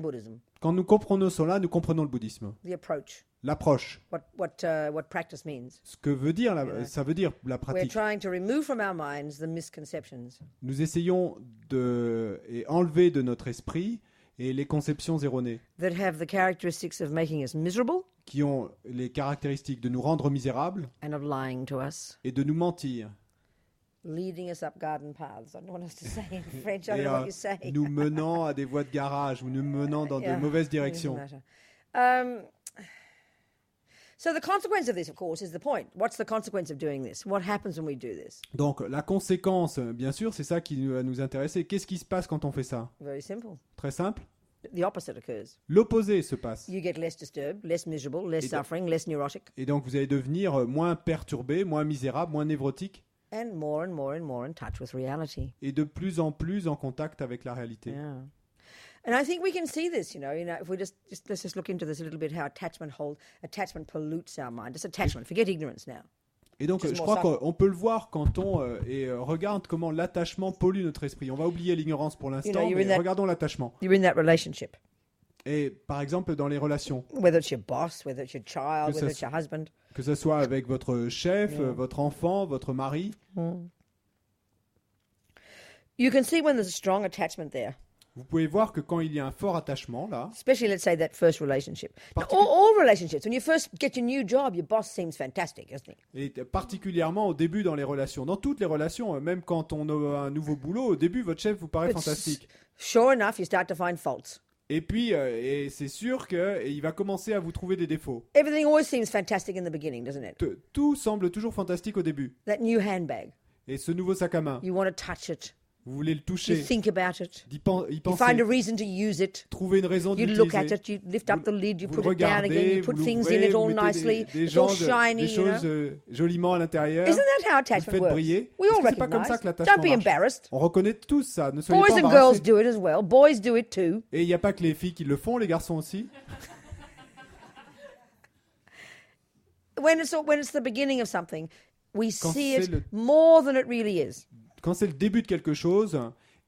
Buddhism, Quand nous comprenons cela, nous comprenons le bouddhisme. the approach, L'approche. what practice means. Ce que veut dire, ça veut dire la We're pratique. trying to remove from our minds the misconceptions. Nous essayons et enlever de notre esprit et les conceptions erronées That have the characteristics of making us miserable qui ont les caractéristiques de nous rendre misérables and of lying to us, et de nous mentir leading us up garden paths. I don't know what else to say in French. I et don't know what you say. nous menant à des voies de garage ou nous menant dans Yeah, de mauvaises it doesn't directions. matter. So the consequence of this, of course, is the point. What's the consequence of doing this? What happens when we do this? Donc la conséquence, bien sûr, c'est ça qui va nous intéresser. Qu'est-ce qui se passe quand on fait ça? Very simple. Très simple. The opposite occurs. L'opposé se passe. You get less disturbed, less miserable, less Et donc- suffering, less neurotic, Et donc vous allez devenir moins perturbé, moins misérable, moins névrotique, and more in touch with reality. et de plus en contact avec la réalité. Yeah. And I think we can see this, if we just let's just look into this a little bit, how attachment pollutes our mind. Just attachment, forget ignorance now. Et donc Just je more crois subtle. qu'on peut le voir quand on regarde comment l'attachement pollue notre esprit. On va oublier l'ignorance pour l'instant, you're mais in that- regardons l'attachement. You're in that relationship, Et par exemple dans les relations, whether it's your boss, whether it's your child, Que whether ça it's your husband. que ce soit avec votre chef, Yeah. votre enfant, votre mari, You can see when there's a strong attachment there, vous pouvez voir que quand il y a un fort attachement là, especially, let's say, that first relationship. Now, Particu- all relationships, when you first get your new job, your boss seems fantastic, isn't he? et particulièrement au début dans les relations, dans toutes les relations, même quand on a un nouveau boulot, au début votre chef vous paraît But fantastique. Sure enough, you start to find faults. Et puis et c'est sûr qu'il va commencer à vous trouver des défauts. Everything always seems fantastic in the beginning, doesn't it? Tout semble toujours fantastique au début. That new handbag, Et ce nouveau sac à main, you want to touch it, vous voulez le you toucher, think about it, y you penser, find a reason to use it, trouver une raison you look at d'utiliser. it, you lift up the lid, you Vous put le it down again, regardez, you put vous things in l'ouvrez, it all vous mettez nicely, des it's all gens, shiny, des choses joliment à l'intérieur. Isn't that how Vous attachment faites works? briller. We all Est-ce que c'est pas comme recognize. ça que l'attachement Don't be marche? embarrassed. On reconnaît tous ça, ne soyez Boys pas and girls embarrassés. do it as well. Boys do it too. Et il n'y a pas que les filles qui le font, les garçons aussi. When it's the beginning of something, we Quand see c'est it le- more than it really is. Quand c'est le début de quelque chose,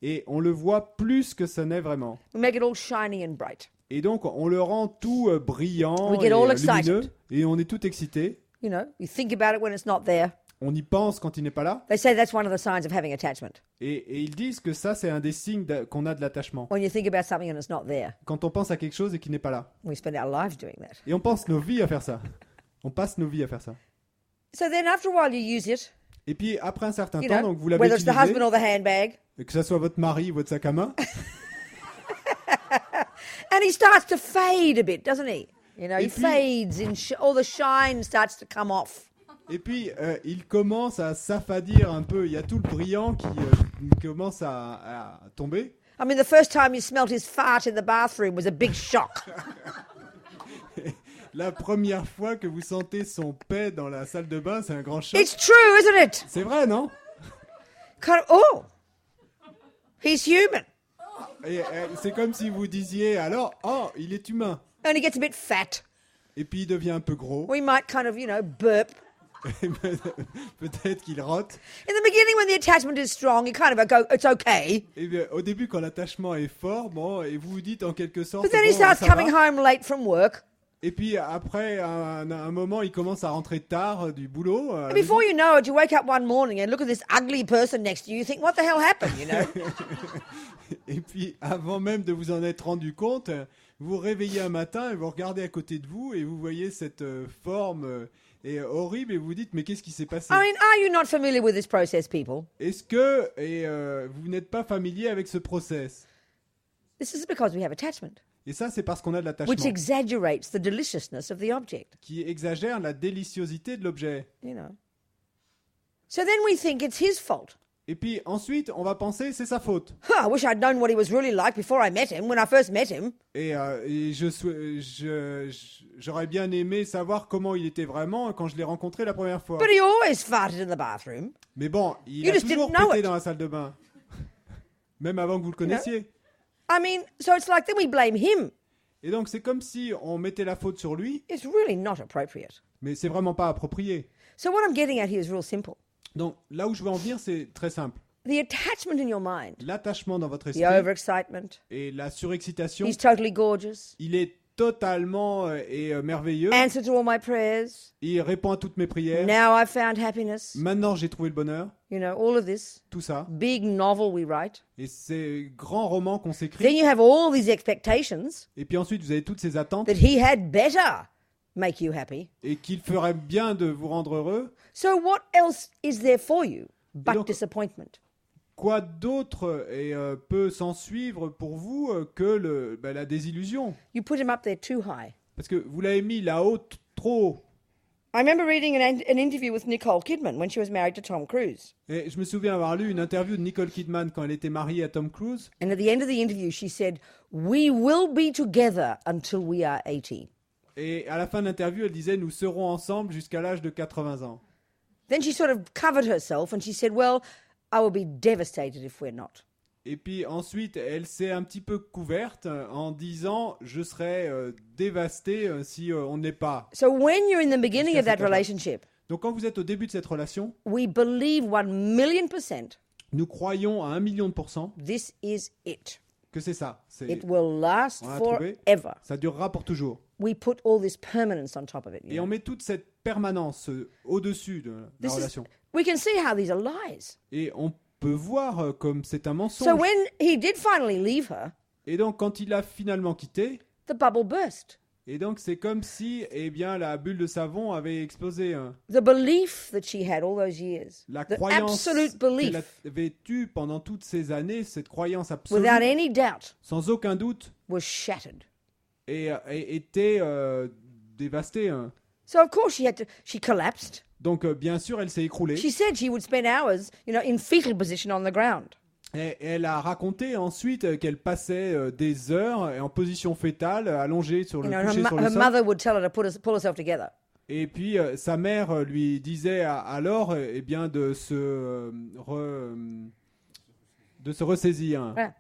et on le voit plus que ça n'est vraiment. We make it all shiny and bright. Et donc on le rend tout brillant We get et all lumineux, excited. et on est tout excité. You think about it when it's not there. On y pense quand il n'est pas là. They say that's one of the signs of having attachment. Et ils disent que ça, c'est un des signes qu'on a de l'attachement. When you think about something and it's not there. Quand on pense à quelque chose et qu'il n'est pas là. We spend our lives doing that. Et on passe nos vies à faire ça. On passe nos vies à faire ça. So then after a while you use it, Et puis après un certain you temps, know, donc vous l'avez whether it's the utilisé, husband or the handbag, et que ça soit votre mari ou votre sac à main, and he starts to fade a bit, doesn't he? He Et puis- fades in all the shine starts to come off. et puis il commence à s'affadir un peu. Il y a tout le brillant qui commence à tomber. I mean, the first time you smelt his fart in the bathroom was a big shock. La première fois que vous sentez son paix dans la salle de bain, c'est un grand choc. It's true, isn't it? C'est vrai, non? Kind of, oh, he's human. Et, c'est comme si vous disiez alors, oh, il est humain. And he gets a bit fat. Et puis il devient un peu gros. We might kind of, burp. Peut-être qu'il rote. In the beginning, when the attachment is strong, you kind of go, it's okay. Et bien, au début, quand l'attachement est fort, bon, et vous vous dites en quelque sorte. But then he bon, starts ça va. coming home late from work. Et puis après, un moment, il commence à rentrer tard du boulot. à la And before maison. you know it, you wake up one morning and look at this ugly person next to you. You think, what the hell happened, Et puis, avant même de vous en être rendu compte, vous vous réveillez un matin et vous regardez à côté de vous et vous voyez cette forme horrible et vous vous dites, mais qu'est-ce qui s'est passé? I mean, are you not familiar with this process, people? Est-ce que vous n'êtes pas familier avec ce process? This is because we have attachment, Et ça, c'est parce qu'on a de l'attachement which exaggerates the deliciousness of the object, qui exagère la déliciosité de l'objet. So then we think it's his fault. Et puis ensuite, on va penser c'est sa faute. I wish I'd known what he was really like before I met him, when I first met him. Et j'aurais bien aimé savoir comment il était vraiment quand je l'ai rencontré la première fois. But he always farted in the bathroom. Mais bon, il You a just toujours didn't know pété it. dans la salle de bain. Même avant que vous le connaissiez. I mean, so it's like then we blame him. Et donc c'est comme si on mettait la faute sur lui, It's really not appropriate. mais c'est vraiment pas approprié. So what I'm getting at here is real simple. Donc là où je veux en venir, c'est très simple. The attachment in your mind, L'attachement dans votre the esprit overexcitement, et la surexcitation, he's totally gorgeous, il est totalement merveilleux. answer to all my prayers, Il répond à toutes mes prières. now I've found happiness, Maintenant, j'ai trouvé le bonheur. all of this. Tout ça. Big novel we write. Et ces grands romans qu'on Then s'écrit. you have all these expectations Et puis ensuite, vous avez toutes ces attentes. that he had better make you happy. Et qu'il ferait bien de vous rendre heureux. So what else is there for you but donc- disappointment? Quoi d'autre peut s'en suivre pour vous que la désillusion? You put him up there too high. Parce que vous l'avez mis là-haut trop haut. I remember reading an interview with Nicole Kidman when she was married to Tom Cruise. Et je me souviens avoir lu une interview de Nicole Kidman quand elle était mariée à Tom Cruise. And at the end of the interview, she said, "We will be together until we are 80." Et à la fin de l'interview, elle disait, nous serons ensemble jusqu'à l'âge de 80 ans. Then she sort of covered herself and she said, "Well, I will be devastated if we're not." Et puis ensuite, elle s'est un petit peu couverte en disant, je serais dévastée si on n'est pas. So when you're in the beginning Jusqu'à of that cet âge-là. relationship, Donc quand vous êtes au début de cette relation, we believe 1,000,000% nous croyons à 1 million de pourcents this is it. que c'est ça. It will last On l'a trouvé. forever. Ça durera pour toujours. We put all this permanence on top of it. you Et know. on met toute cette permanence au-dessus de la This is- relation. We can see how these are lies. Et on peut voir comme c'est un mensonge. So when he did finally leave her, Et donc quand il a finalement quitté, the bubble burst. et donc c'est comme si eh bien, la bulle de savon avait explosé. Hein. The belief that she had all those years, La the croyance absolute qu'elle belief, avait eue pendant toutes ces années, cette croyance absolue, without any doubt, sans aucun doute, was shattered. et était dévastée. Hein. So of course she collapsed. Donc bien sûr, elle s'est écroulée. She said she would spend hours, in fetal position on the ground. Et elle a raconté ensuite qu'elle passait des heures en position fétale, allongée sur le Her, couchée sur le her sol. mother would tell her to pull herself together. Et puis sa mère lui disait alors eh bien de se ressaisir. Yeah.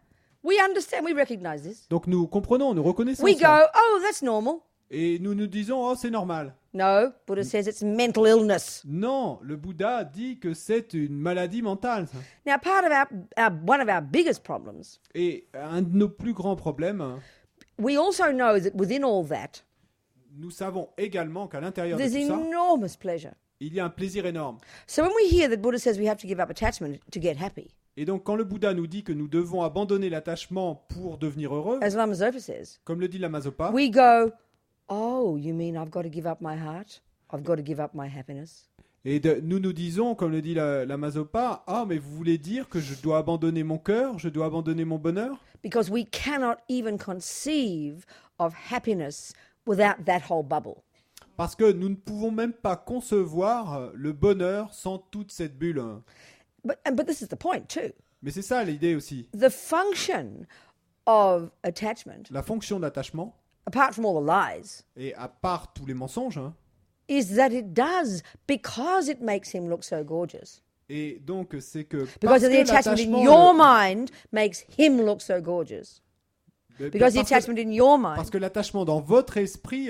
We understand, we recognize this. Donc nous comprenons, nous reconnaissons We go, ça. oh, that's normal. Et nous nous disons oh c'est normal. No, Buddha says it's mental illness. Non, le Bouddha dit que c'est une maladie mentale. Ça. Now, part of one of our biggest problems, Et un de nos plus grands problèmes, we also know that within all that, nous savons également qu'à l'intérieur de there's tout ça, enormous pleasure. il y a un plaisir énorme. So when we hear that Buddha says we have to give up attachment to get happy, Et donc quand le Bouddha nous dit que nous devons abandonner l'attachement pour devenir heureux, as Lama Zopa says, comme le dit la Mazopa, we go, oh, you mean I've got to give up my heart? I've got to give up my happiness? et nous nous disons, comme le dit la Mazopa, ah mais vous voulez dire que je dois abandonner mon cœur, je dois abandonner mon bonheur? Because we cannot even conceive of happiness without that whole bubble. Parce que nous ne pouvons même pas concevoir le bonheur sans toute cette bulle. But this is the point too. Mais c'est ça l'idée aussi. The function of attachment, La fonction d'attachement, apart from all the lies, et à part tous les mensonges, is that it does because it makes him look so gorgeous. et donc c'est que Because of the attachment in your mind makes him look so gorgeous. Because the attachment in your mind parce que l'attachement dans votre esprit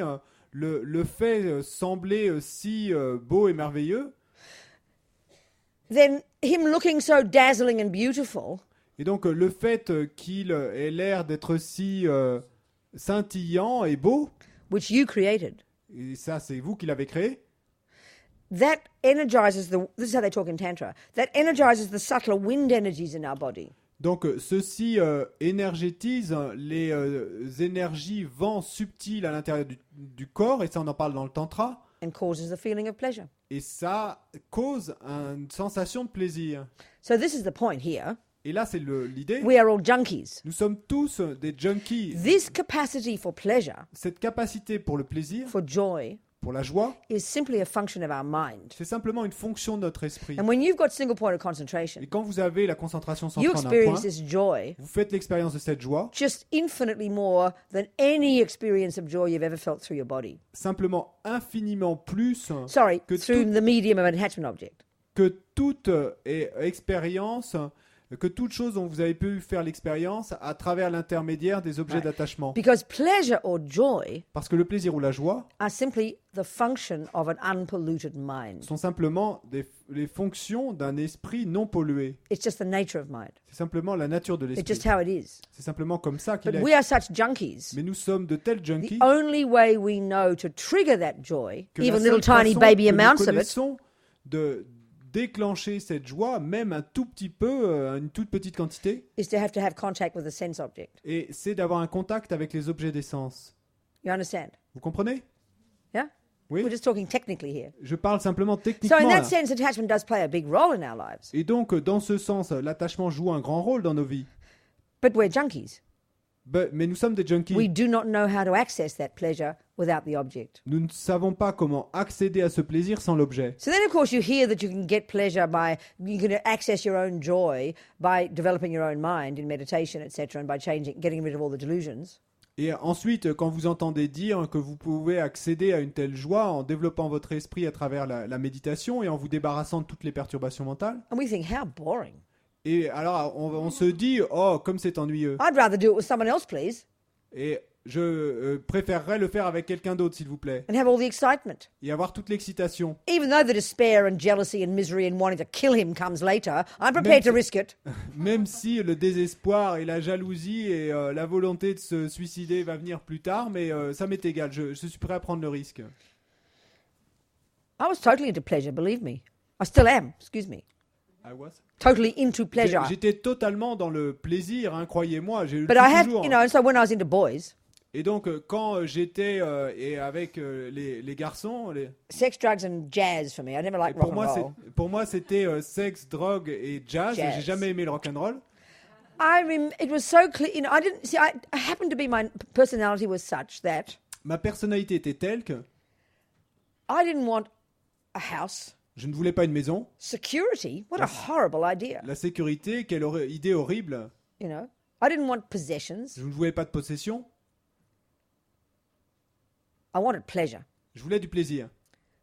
le fait sembler si beau et merveilleux, then him looking so dazzling and beautiful et donc le fait qu'il ait l'air d'être si scintillant et beau, which you created, et ça c'est vous qui l'avez créé, that energizes this is how they talk in Tantra, that energizes the subtler wind energies in our body. donc ceci énergétise les énergies vents subtiles à l'intérieur du corps, et ça on en parle dans le tantra, And causes a feeling of pleasure. et ça cause une sensation de plaisir. So this is the point here. Et là c'est l'idée, We are all junkies. nous sommes tous des junkies. This capacity for pleasure, Cette capacité pour le plaisir, for joy, pour la joie, is simply a function of our mind. c'est simplement une fonction de notre esprit. And when you've got single point of concentration, Et quand vous avez la concentration you centrée en un point, experience this joy vous faites l'expérience de cette joie just infinitely more than any experience of joy you've ever felt through your body. simplement infiniment plus Sorry, Que through tout- the medium of an attachment object. que toute expérience, que toute chose dont vous avez pu faire l'expérience à travers l'intermédiaire des objets Right. d'attachement. Because pleasure or joy Parce que le plaisir ou la joie are simply the function of an unpolluted mind. sont simplement les fonctions d'un esprit non pollué. It's just the nature of mind. C'est simplement la nature de It's l'esprit. just how it is. C'est simplement comme ça qu'il But est. we are such junkies. Mais nous sommes de tels The junkies only way we know to trigger that joy, que la even seule little tiny façon baby que nous amounts of it, connaissons de déclencher cette joie, même un tout petit peu, une toute petite quantité, is to have contact with a sense object. et c'est d'avoir un contact avec les objets des sens. You understand? Vous comprenez? Yeah? Oui. We're just talking technically here. Je parle simplement So techniquement. in that là. sense, attachment does play a big role in our lives. Et donc, dans ce sens, l'attachement joue un grand rôle dans nos vies. But we're junkies. Mais nous sommes des junkies. We do not know how to access that pleasure without the object. Nous ne savons pas comment accéder à ce plaisir sans l'objet. So then, of course, you hear that you can get pleasure by, you can access your own joy by developing your own mind in meditation, etc., and by getting rid of all the delusions. Et ensuite, quand vous entendez dire que vous pouvez accéder à une telle joie en développant votre esprit à travers la méditation et en vous débarrassant de toutes les perturbations mentales, And we think, how boring. et alors on se dit, oh, comme c'est ennuyeux. I'd rather do it with someone else, please, Et je préférerais le faire avec quelqu'un d'autre, s'il vous plaît, and have all the excitement. et avoir toute l'excitation. Even though the despair and jealousy and misery and wanting to kill him comes later, I'm prepared to risk it. Même si le désespoir et la jalousie et la volonté de se suicider va venir plus tard, mais ça m'est égal, je suis prêt à prendre le risque. I was totally into pleasure, believe me. I still am, excuse me. Totally into pleasure. J'étais totalement dans le plaisir, hein, croyez-moi. J'ai But I had, toujours. you know, and so when I was into boys, Et donc, quand j'étais et avec les garçons, sex, drugs and jazz for me. I never liked rock and roll. pour moi, c'était sexe, drogue et jazz. Jazz. J'ai jamais aimé le rock and roll. It was so clear, you know, I didn't see, I happened to be, my personality was such that Ma personnalité était telle que I didn't want a house. je ne voulais pas une maison. Security, what a horrible idea. La sécurité, quelle idée horrible. You know, I didn't want possessions. Je ne voulais pas de possession. I wanted pleasure. Je voulais du plaisir.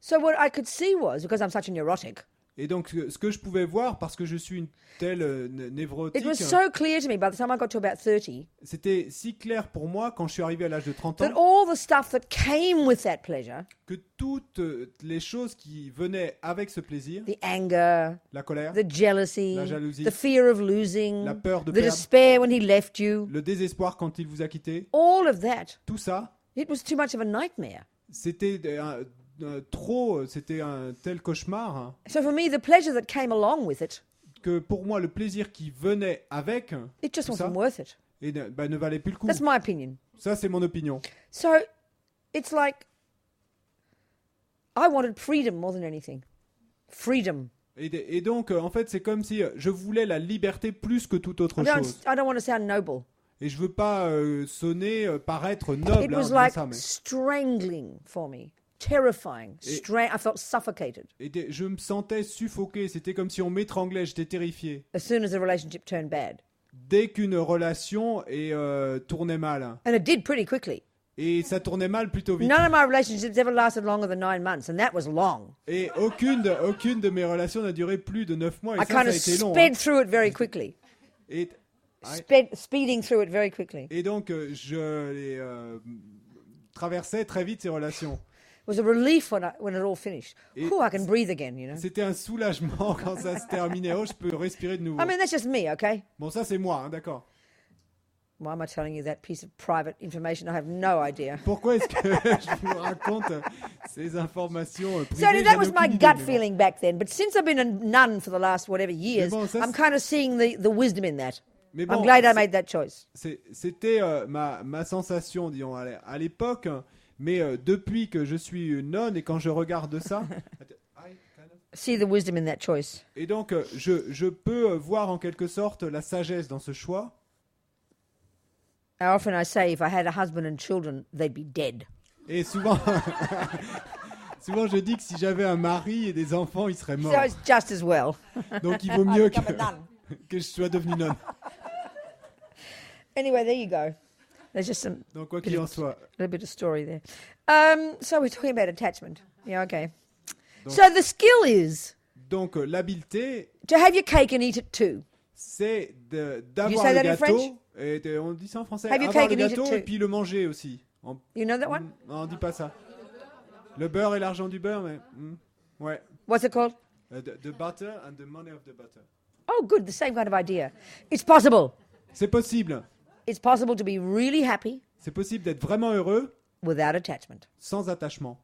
So what I could see was, because I'm such a neurotic, Et donc, ce que je pouvais voir, parce que je suis une telle névrotique, it was so clear to me by the time I got to about 30 c'était si clair pour moi quand je suis arrivé à l'âge de 30 that ans, all the stuff that came with that pleasure, que toutes les choses qui venaient avec ce plaisir, the anger, la colère, the jealousy, la jalousie, the fear of losing, la peur de the perdre, despair when he left you, le désespoir quand il vous a quitté, all of that, tout ça, it was too much of a nightmare. c'était c'était un tel cauchemar, hein, So for me, the pleasure that came along with it, que pour moi, le plaisir qui venait avec, it just tout ça, wasn't worth it. ne valait plus le coup. That's my opinion. Ça, c'est mon opinion. So it's like I wanted freedom more than anything. Freedom. Et donc, en fait, c'est comme si je voulais la liberté plus que toute autre chose. I don't want to sound noble. Et je veux pas paraître noble. It was hein, like ça, mais... strangling for me. Terrifying. I felt suffocated je me sentais suffoqué. C'était comme si on m'étranglait. J'étais terrifié. as soon as the relationship turned bad. Dès qu'une relation tournait mal. And it did pretty quickly. Et ça tournait mal plutôt vite. None of my relationships ever lasted longer than 9 months, and that was long. Et aucune de mes relations n'a duré plus de 9 mois. Et I ça kind a of été long. sped Hein. through it very quickly. Et, Speeding through it very quickly. et donc, je les traversais très vite ces relations. It was a relief when it all finished. Et Whew, I can breathe again, you know. C'était un soulagement quand ça se terminait. Oh, je peux respirer de nouveau. I mean, that's just me, okay? Bon, ça c'est moi, hein, d'accord. Why am I telling you that piece of private information? I have no idea. Pourquoi est-ce que je vous raconte ces informations So privées? that J'en ai was my aucune idée, gut mais bon. feeling back then. But since I've been a nun for the last whatever years, bon, ça, I'm kind of seeing the wisdom in that. Mais I'm bon, glad I made that choice. c'était ma sensation, disons, à l'époque. Mais depuis que je suis nonne et quand je regarde ça, See the wisdom in that choice. et donc je peux voir en quelque sorte la sagesse dans ce choix. How often I say, if I had a husband and children, they'd be dead. Et souvent, souvent je dis que si j'avais un mari et des enfants, ils seraient morts. So it's just as well. Donc il vaut mieux Become a nun. que je sois devenu nonne. Anyway, there you go. There's just some Donc quoi qu'il en soit. little bit of story there. So we're talking about attachment. Yeah, okay. Donc- So the skill is Donc l'habileté, to have your cake and eat it too. c'est You d'avoir say le that in gâteau. French? Et on dit ça en français. Have your Avoir cake le and eat it gâteau too. et puis le manger aussi. You know that one? Non, on dit pas ça. Le beurre et l'argent du beurre, mais ouais. What's it called? The butter and the money of the butter. Oh, good. The same kind of idea. It's possible. C'est possible. It's possible to be really happy C'est possible d'être vraiment heureux without attachment. sans attachement.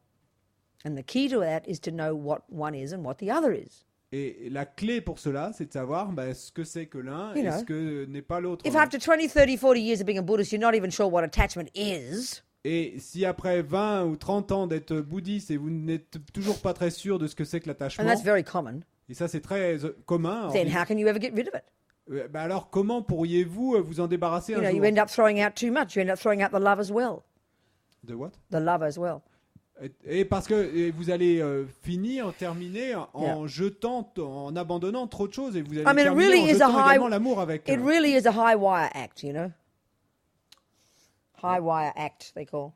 And the key to that is to know what one is and what the other is. Et la clé pour cela, c'est de savoir ce que c'est que l'un You et know. ce que n'est pas l'autre. If after 20, 30, 40 years of being a Buddhist, you're not even sure what attachment is, Et si après 20 ou 30 ans d'être bouddhiste et vous n'êtes toujours pas très sûr de ce que c'est que and l'attachement, that's very common, et ça c'est très commun, then how can you ever get rid of it? alors comment pourriez-vous vous en débarrasser You un know, jour? you end up throwing out too much. You end up throwing out the love as well. De what? The love as well. Et parce que vous allez terminer en jetant, en abandonnant trop de choses et vous allez I mean, it terminer really en is a jetant high- également l'amour avec. It really is a high wire act, you know. High wire act, they call.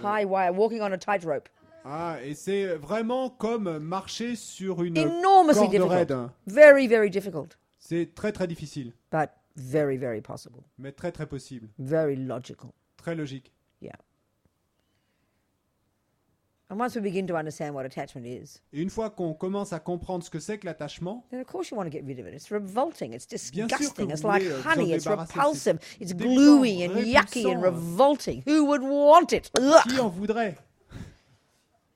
High wire, walking on a tightrope. Ah, et c'est vraiment comme marcher sur une Enormously corde raide. difficult. Very, very difficult, C'est très très difficile, but very, very possible. mais très très possible, Very logical. très logique. And once we begin to understand what attachment is, Et une fois qu'on commence à comprendre ce que c'est que l'attachement, then of course you want to get rid of it. It's revolting. It's Bien sûr que disgusting. vous It's like voulez, vous en honey. It's débarrasser. repulsive. It's C'est gluey and dégoûtant, yucky and repulsant. revolting. Who would want it? Ugh. qui en voudrait?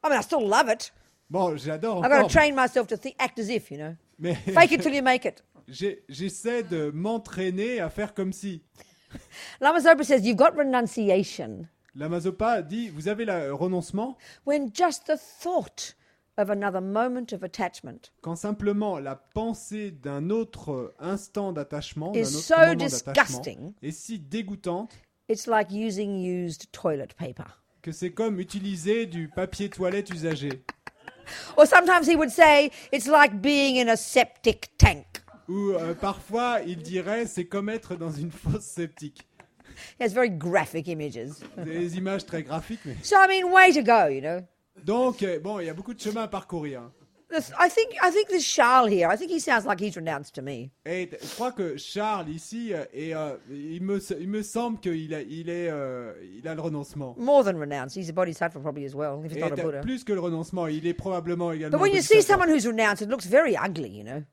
I mean, I still love it. Bon, j'adore I've got to encore, train myself to act as if, you know. mais Fake it till you make it. j'essaie de m'entraîner à faire comme si. Lama Zopa says you've got renunciation La Mazopa dit, vous avez le renoncement when just the thought of another moment of attachment quand simplement la pensée d'un autre instant d'attachement, d'un is autre so moment d'attachement, disgusting, est si dégoûtante it's like using used toilet paper. que c'est comme utiliser du papier toilette usagé. Or sometimes he would say it's like being in a septic tank. Ou parfois, il dirait, c'est comme être dans une fosse septique. He has very graphic images. Des images très graphiques. Mais... So, I mean, way to go, you know. Donc, bon, il y a beaucoup de chemin à parcourir. I think this Charles here, I think he sounds like he's renounced to me. Et je crois que Charles, ici, il me semble qu'il a le renoncement. More than renounced. He's a bodhisattva probably as well, if he's Et not a Buddha. plus que le renoncement, il est probablement également... But when you see bodhisattva. someone who's renounced, it looks very ugly, you know.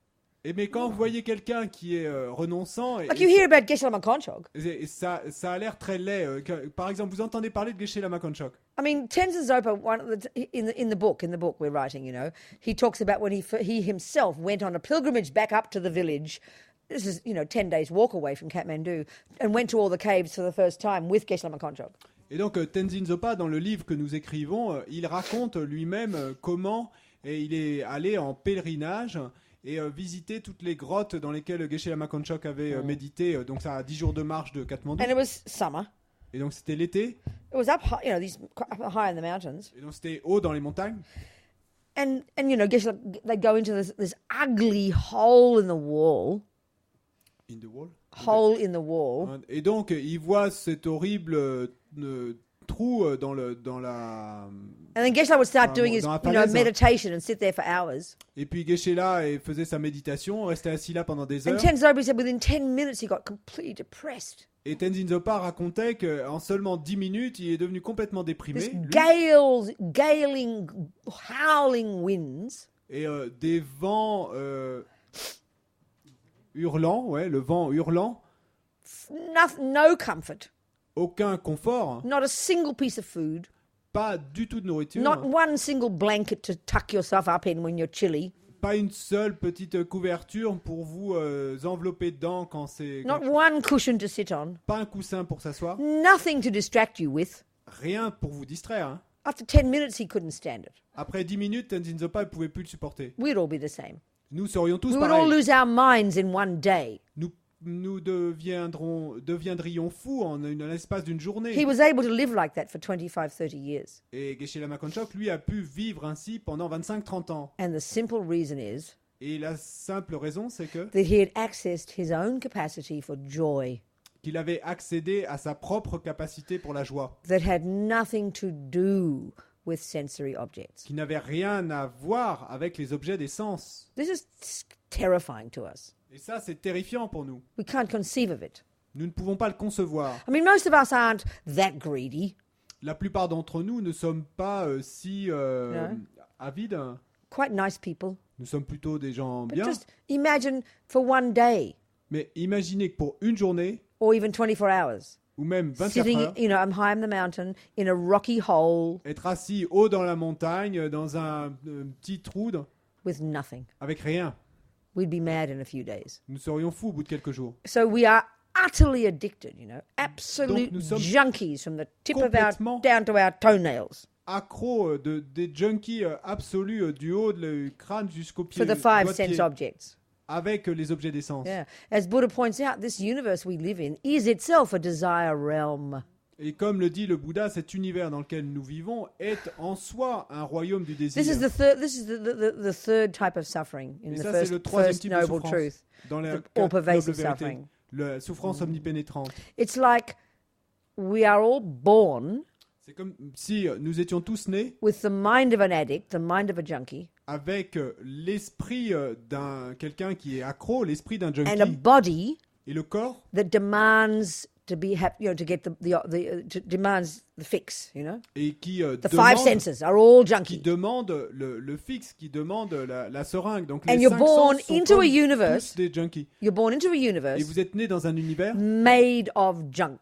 Mais quand vous voyez quelqu'un qui est renonçant, Like you hear about Geshe-la Khonchog. ça a l'air très laid. Par exemple, vous entendez parler de Geshe-la Khonchog. I mean, Tenzin Zopa, in the book we're writing, you know, he talks about when he himself went on a pilgrimage back up to the village. This is, 10 days walk away from Kathmandu, and went to all the caves for the first time with Geshe-la Khonchog. Et donc Tenzin Zopa, dans le livre que nous écrivons, il raconte lui-même comment il est allé en pèlerinage et visiter toutes les grottes dans lesquelles Geshe-la Khonchog avait médité. Donc ça a 10 jours de marche de Katmandou. And it was summer. Et donc c'était l'été. It was up high, up high in the mountains. Et donc c'était haut dans les montagnes. And Geshe-la, they go into this ugly hole in the wall. In the wall. Hole in the wall. Et donc il voit cet horrible trou dans la... And then Geshe-la would start Dans- doing his, dans la falaise. meditation and sit there for hours. Et puis Geshe-la faisait sa méditation, restait assis là pendant des And heures. Tenzin Zopa said within 10 minutes he got completely depressed. Et Tenzin Zopa racontait qu'en seulement 10 minutes, il est devenu complètement This déprimé. lui. galing, howling winds. Et des vents hurlants, ouais, le vent hurlant, No comfort. aucun confort, Not a single piece of food. pas du tout de nourriture, Not one single blanket to tuck yourself up in when you're chilly. pas une seule petite couverture pour vous envelopper dedans quand c'est... Not one cushion to sit on. Pas un coussin pour s'asseoir, Nothing to distract you with. rien pour vous distraire. Hein. After 10 minutes, he couldn't stand it. Après 10 minutes, Tenzin Zopa ne pouvait plus le supporter. We'd all be the same. Nous serions tous We would all pareils. lose our minds in one day. Nous deviendrions fous en l'espace d'une He journée. was able to live like that for 25, 30 years. Et Geshe-la Khonchog, lui, a pu vivre ainsi pendant 25-30 ans. And the simple reason is Et la simple raison, c'est que that he had accessed his own capacity for joy qu'il avait accédé à sa propre capacité pour la joie, that had nothing to do with sensory objects. qui n'avait rien à voir avec les objets des sens. This is terrifying to us. Et ça, c'est terrifiant pour nous. We can't conceive of it. Nous ne pouvons pas le concevoir. I mean, most of us aren't that greedy. La plupart d'entre nous ne sommes pas si avides. Quite nice people. Nous sommes plutôt des gens But bien. just imagine for one day Mais imaginez que pour une journée, or even 24 hours, ou même 24 sitting, heures, I'm high in the mountain in a rocky hole être assis haut dans la montagne, dans un petit trou, with nothing. avec rien. We'd be mad in a few days. Nous serions fous au bout de quelques jours. So we are utterly addicted, absolute nous sommes junkies from the tip of our complètement- down to our toenails Accro des junkies absolus du haut du crâne jusqu'au pied. for the five doigt de pied, sense objects. avec les objets des sens. Yeah. As Buddha points out, this universe we live in is itself a desire realm. Et comme le dit le Bouddha, cet univers dans lequel nous vivons est en soi un royaume du This is désir. the third type of suffering in Et the ça, c'est le first troisième type de noble souffrance truth, dans la the all-pervasive noble vérité, suffering. la souffrance omnipénétrante. It's like we are all born C'est comme si nous étions tous nés with the mind of an addict, the mind of a junkie, avec l'esprit d'un quelqu'un qui est accro, l'esprit d'un and a junkie, body et le corps that demands to be happy, to get demands the fix, et qui The five demande, senses are all qui junky. demande le fixe, qui demande la seringue. Donc And les you're cinq born sens sont into a comme universe. tous des junkies. You're born into a Et universe vous êtes né dans un univers made of junk.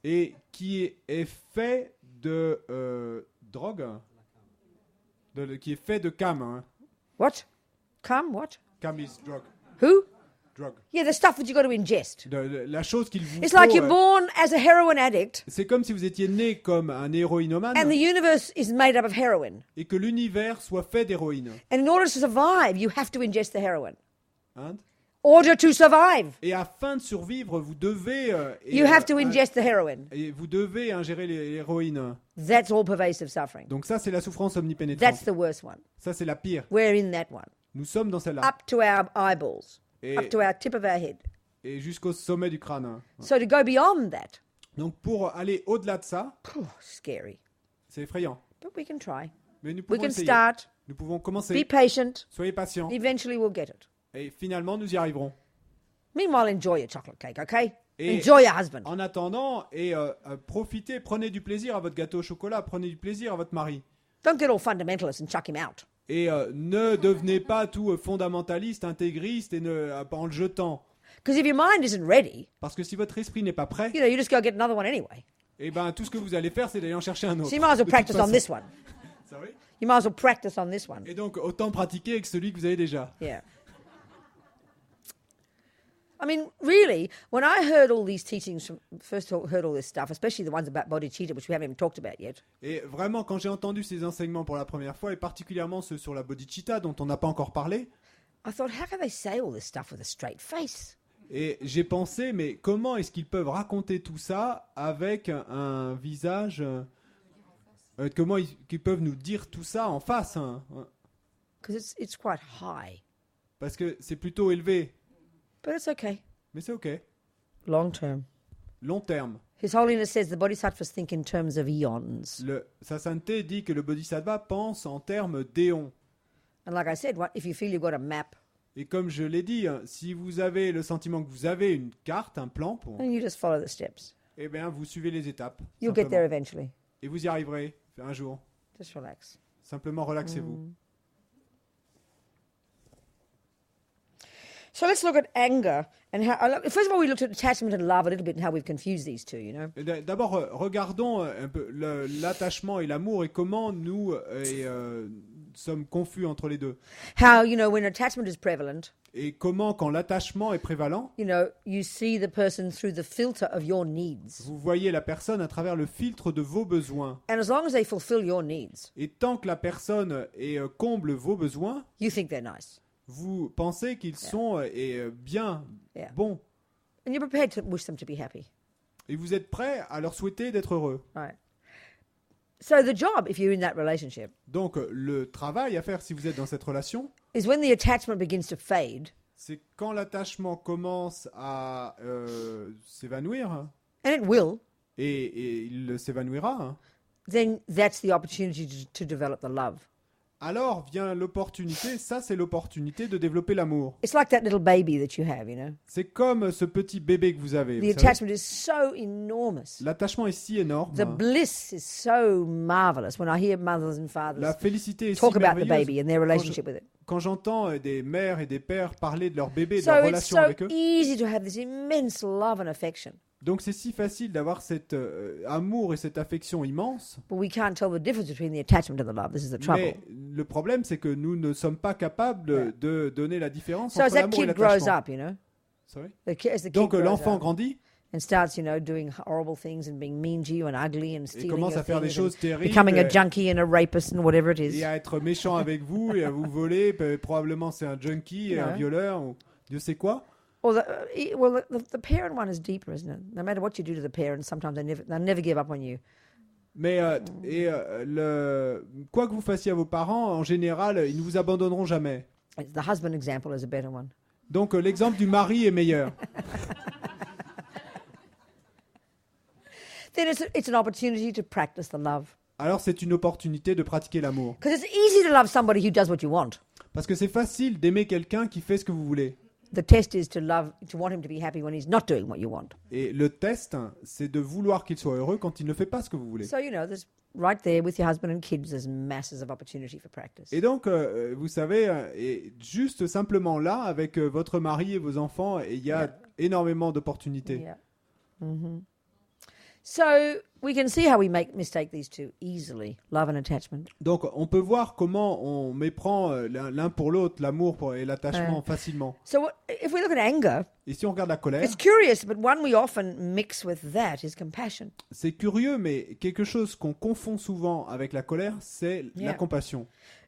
et qui est fait de drogue, qui est fait de cam. Hein. What? Come, what? Cam is drug. Who? Drug. Yeah, the stuff that you got to ingest. La chose qu'il vous It's faut, like you're born as a heroin addict, c'est comme si vous étiez né comme un héroïnomane and the universe is made up of heroin. et que l'univers soit fait d'héroïne. And in order to survive, you have to ingest the heroin. Hein. Order to survive, Et afin de survivre, vous devez you have to ingest the heroin. et vous devez ingérer l'héroïne. That's all pervasive suffering. Donc ça, c'est la souffrance That's omnipénétrante. the worst one. Ça, c'est la pire. We're in that one. Nous sommes dans celle-là. Up to our eyeballs, Et, up to our tip of our head. et jusqu'au sommet du crâne. Hein. So to go beyond that, Donc pour aller au-delà de ça, scary. c'est effrayant. But we can try. Mais nous We pouvons can essayer. start. Nous pouvons Be commencer. patient. Soyez patients. Eventually we'll get it. Et finalement, nous y arriverons. Meanwhile, enjoy your chocolate cake, okay? Et Enjoy your husband. en attendant, et profitez, prenez du plaisir à votre gâteau au chocolat, prenez du plaisir à votre mari. Don't get all fundamentalist and chuck him out. Et ne devenez pas tout fondamentaliste, intégriste, et en le jetant. Because if your mind isn't ready, Parce que si votre esprit n'est pas prêt, you just go get another one anyway. et ben tout ce que vous allez faire, c'est d'aller en chercher un autre. So you might as well De toute practice on façon. this one. Sorry. You might as well practice on this one. Et donc, autant pratiquer avec celui que vous avez déjà. Yeah. I mean, really, when I heard all these teachings, heard all this stuff, especially the ones about bodhicitta, which we haven't even talked about yet, Et vraiment, quand j'ai entendu ces enseignements pour la première fois, et particulièrement ceux sur la bodhicitta, dont on n'a pas encore parlé, I thought, how can they say all this stuff with a straight face? et j'ai pensé, mais comment est-ce qu'ils peuvent raconter tout ça avec un visage comment qu'ils peuvent nous dire tout ça en face hein. Because it's quite high. Parce que c'est plutôt élevé, But it's okay. mais c'est ok. Long term. Long terme. His Holiness says the bodhisattvas think in terms of eons. Sa sainteté dit que le bodhisattva pense en termes d'éons. And like I said, if you feel you've got a map, Et comme je l'ai dit, si vous avez le sentiment que vous avez une carte, un plan, then you just follow the steps. eh bien, vous suivez les étapes. You'll get there simplement. eventually. Et vous y arriverez un jour. Just relax. Simplement relaxez-vous. So let's look at anger and how. First of all, we looked at attachment and love a little bit and how we've confused these two. Et d'abord, regardons un peu l'attachement et l'amour et comment nous sommes confus entre les deux. How when attachment is prevalent, Et comment, quand l'attachement est prévalent, you see the person through the filter of your needs, vous voyez la personne à travers le filtre de vos besoins. and as long as they fulfill your needs, Et tant que la personne comble vos besoins, you think they're nice, vous pensez qu'ils sont bien, Yeah. bons. and you're prepared to wish them to be happy. Et vous êtes prêt à leur souhaiter d'être heureux. Right. So the job, if you're in that relationship, Donc, le travail à faire si vous êtes dans cette relation, is when the attachment begins to fade, c'est quand l'attachement commence à s'évanouir, hein, and it will, et il s'évanouira, hein, then that's the opportunity to develop the love. alors vient l'opportunité, ça c'est l'opportunité de développer l'amour. It's like that little baby that you have, C'est comme ce petit bébé que vous avez. The Vous savez. attachment is so enormous. L'attachement est si énorme. The bliss is so marvelous when I hear mothers and La fathers félicité est si talk about the merveilleuse. baby and their relationship with it. Quand j'entends des mères et des pères parler de leur bébé, de So leur it's relation so avec eux, easy to have this immense love and affection, donc c'est si facile d'avoir cet amour et cette affection immense. but we can't tell the difference between the attachment and the love. This is the trouble. Mais le problème, c'est que nous ne sommes pas capables de donner la différence So as entre that l'amour et kid grows l'attachement. up, Sorry. as the kid Donc grows l'enfant up grandit and starts, doing horrible things and being mean to you and ugly and et stealing commence your à faire des things choses and terribles becoming a junkie and a rapist and whatever it is. et à être méchant avec vous et à vous voler. Probablement c'est un junkie et un Ouais. violeur ou Dieu sait quoi. Well, the parent one is deeper, isn't it? No matter what you do to the parents, sometimes they'll never give up on you. Mais quoi que vous fassiez à vos parents, en général, ils ne vous abandonneront jamais. The husband example is a better one. Donc l'exemple du mari est meilleur. Then it's an opportunity to practice the love. Alors c'est une opportunité de pratiquer l'amour. Because it's easy to love somebody who does what you want. Parce que c'est facile d'aimer quelqu'un qui fait ce que vous voulez. The test is to want him to be happy when he's not doing what you want. Et le test, c'est de vouloir qu'il soit heureux quand il ne fait pas ce que vous voulez. So, there's right there with your husband and kids, there's masses of opportunity for practice. Et donc, vous savez, et juste simplement là, avec votre mari et vos enfants, il y a énormément d'opportunités. Yeah. Mm-hmm. So we can see how we mistake these two easily, love and attachment. Donc, on peut voir comment on méprend l'un pour l'autre, l'amour et l'attachement facilement. So if we look at anger, Et si on regarde la colère, it's curious, but one we often mix with that is compassion. c'est curieux, mais quelque chose qu'on confond souvent avec la colère, c'est la Yeah. compassion.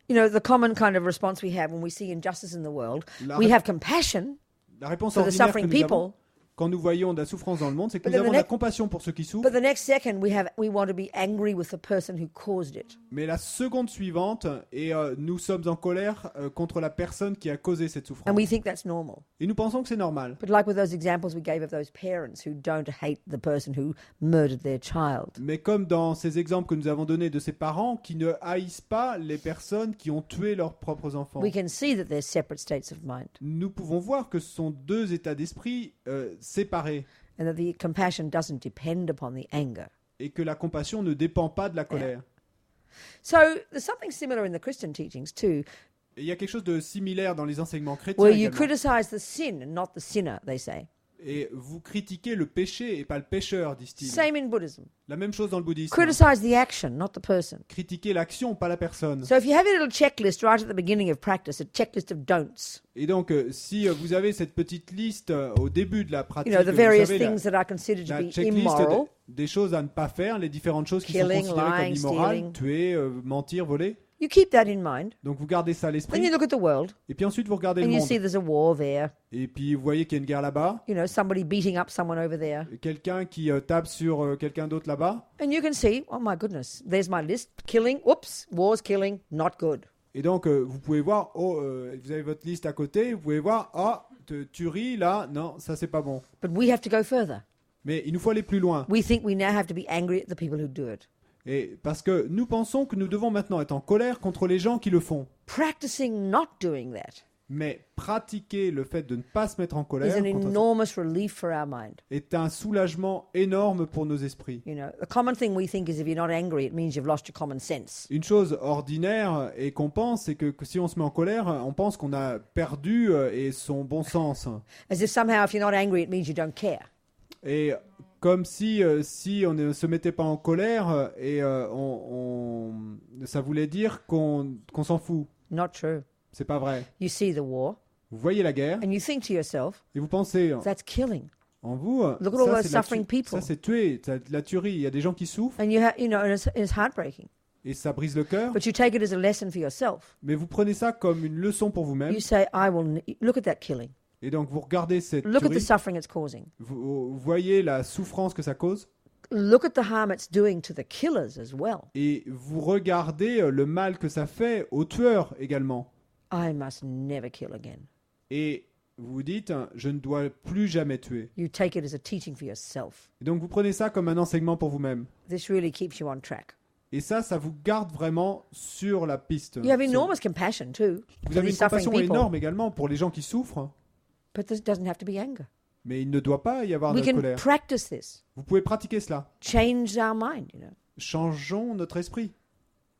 The common kind of response we have when we see injustice in the world, La we ré- have compassion La réponse for the ordinaire que suffering nous avons people, quand nous voyons de la souffrance dans le monde, c'est que But nous then avons the de la next- compassion pour ceux qui souffrent, but the next second we want to be angry with the person who caused it. mais la seconde suivante, et nous sommes en colère contre la personne qui a causé cette souffrance. And we think that's normal. Et nous pensons que c'est normal. But like with those examples we gave of those parents who don't hate the person who murdered their child. Mais comme dans ces exemples que nous avons donnés de ces parents qui ne haïssent pas les personnes qui ont tué leurs propres enfants, We can see that there's separate states of mind nous pouvons voir que ce sont deux états d'esprit séparés and that the compassion doesn't depend upon the anger. et que la compassion ne dépend pas de la colère. So there's something similar in the Christian teachings too, Et il y a quelque chose de similaire dans les enseignements chrétiens where you également. criticize the sin and not the sinner, they say. Et vous critiquez le péché et pas le pécheur, disent-ils. Same in Buddhism. La même chose dans le bouddhisme. Criticize the action, not the person. Critiquez l'action, pas la personne. So if you have a little checklist right at the beginning of practice, a checklist of don'ts, Et donc, si vous avez cette petite liste au début de la pratique, the vous various savez, things that are considered to la be checklist immoral, des choses à ne pas faire, les différentes choses qui Killing, sont considérées lying, comme immorales, stealing. tuer, mentir, voler. you keep that in mind. Donc vous gardez ça à Then l'esprit. you look at the world Et puis ensuite vous regardez and le you monde. see there's a war there, Et puis vous voyez qu'il y a une guerre là-bas. somebody beating up someone over there. Quelqu'un qui tape sur quelqu'un d'autre là-bas. And you can see, oh my goodness, there's my list. Killing, whoops, wars, killing, not good. Et donc vous pouvez voir, vous avez votre liste à côté. Vous pouvez voir, tuerie là, non, ça c'est pas bon. But we have to go further. Mais il nous faut aller plus loin. We think we now have to be angry at the people who do it. Et parce que nous pensons que nous devons maintenant être en colère contre les gens qui le font. Practicing not doing that Mais pratiquer le fait de ne pas se mettre en is colère an contre ça enormous relief for our mind. est un soulagement énorme pour nos esprits. The common thing we think is if you're not angry, it means you've lost your common sense. Une chose ordinaire et qu'on pense, c'est que si on se met en colère, on pense qu'on a perdu et son bon sens. As if somehow if you're not angry, it means you don't care. Et comme si on ne se mettait pas en colère et ça voulait dire qu'on s'en fout. Not true. C'est pas vrai. You see the war Vous voyez la guerre and you think to yourself, et vous pensez that's killing. en vous, Look at all ça, those c'est de la suffering people. ça c'est tuer, c'est de la tuerie. Il y a des gens qui souffrent And and it's heartbreaking. et ça brise le cœur. But you take it as a lesson for yourself. Mais vous prenez ça comme une leçon pour vous-même You say, look at that killing. et donc vous regardez cette Look at the tuerie, suffering it's causing. vous voyez la souffrance que ça cause Look at the harm it's doing to the killers as well. et vous regardez le mal que ça fait aux tueurs également. I must never kill again. Et vous vous dites, je ne dois plus jamais tuer. You take it as a teaching for yourself. Et donc vous prenez ça comme un enseignement pour vous-même. This really keeps you on track. Et ça vous garde vraiment sur la piste. You have Sur- enormous compassion too Vous for avez une these suffering compassion people. énorme également pour les gens qui souffrent, But this doesn't have to be anger. mais il ne doit pas y avoir We de can colère. practice this. Vous pouvez pratiquer cela. Change our mind, Changeons notre esprit.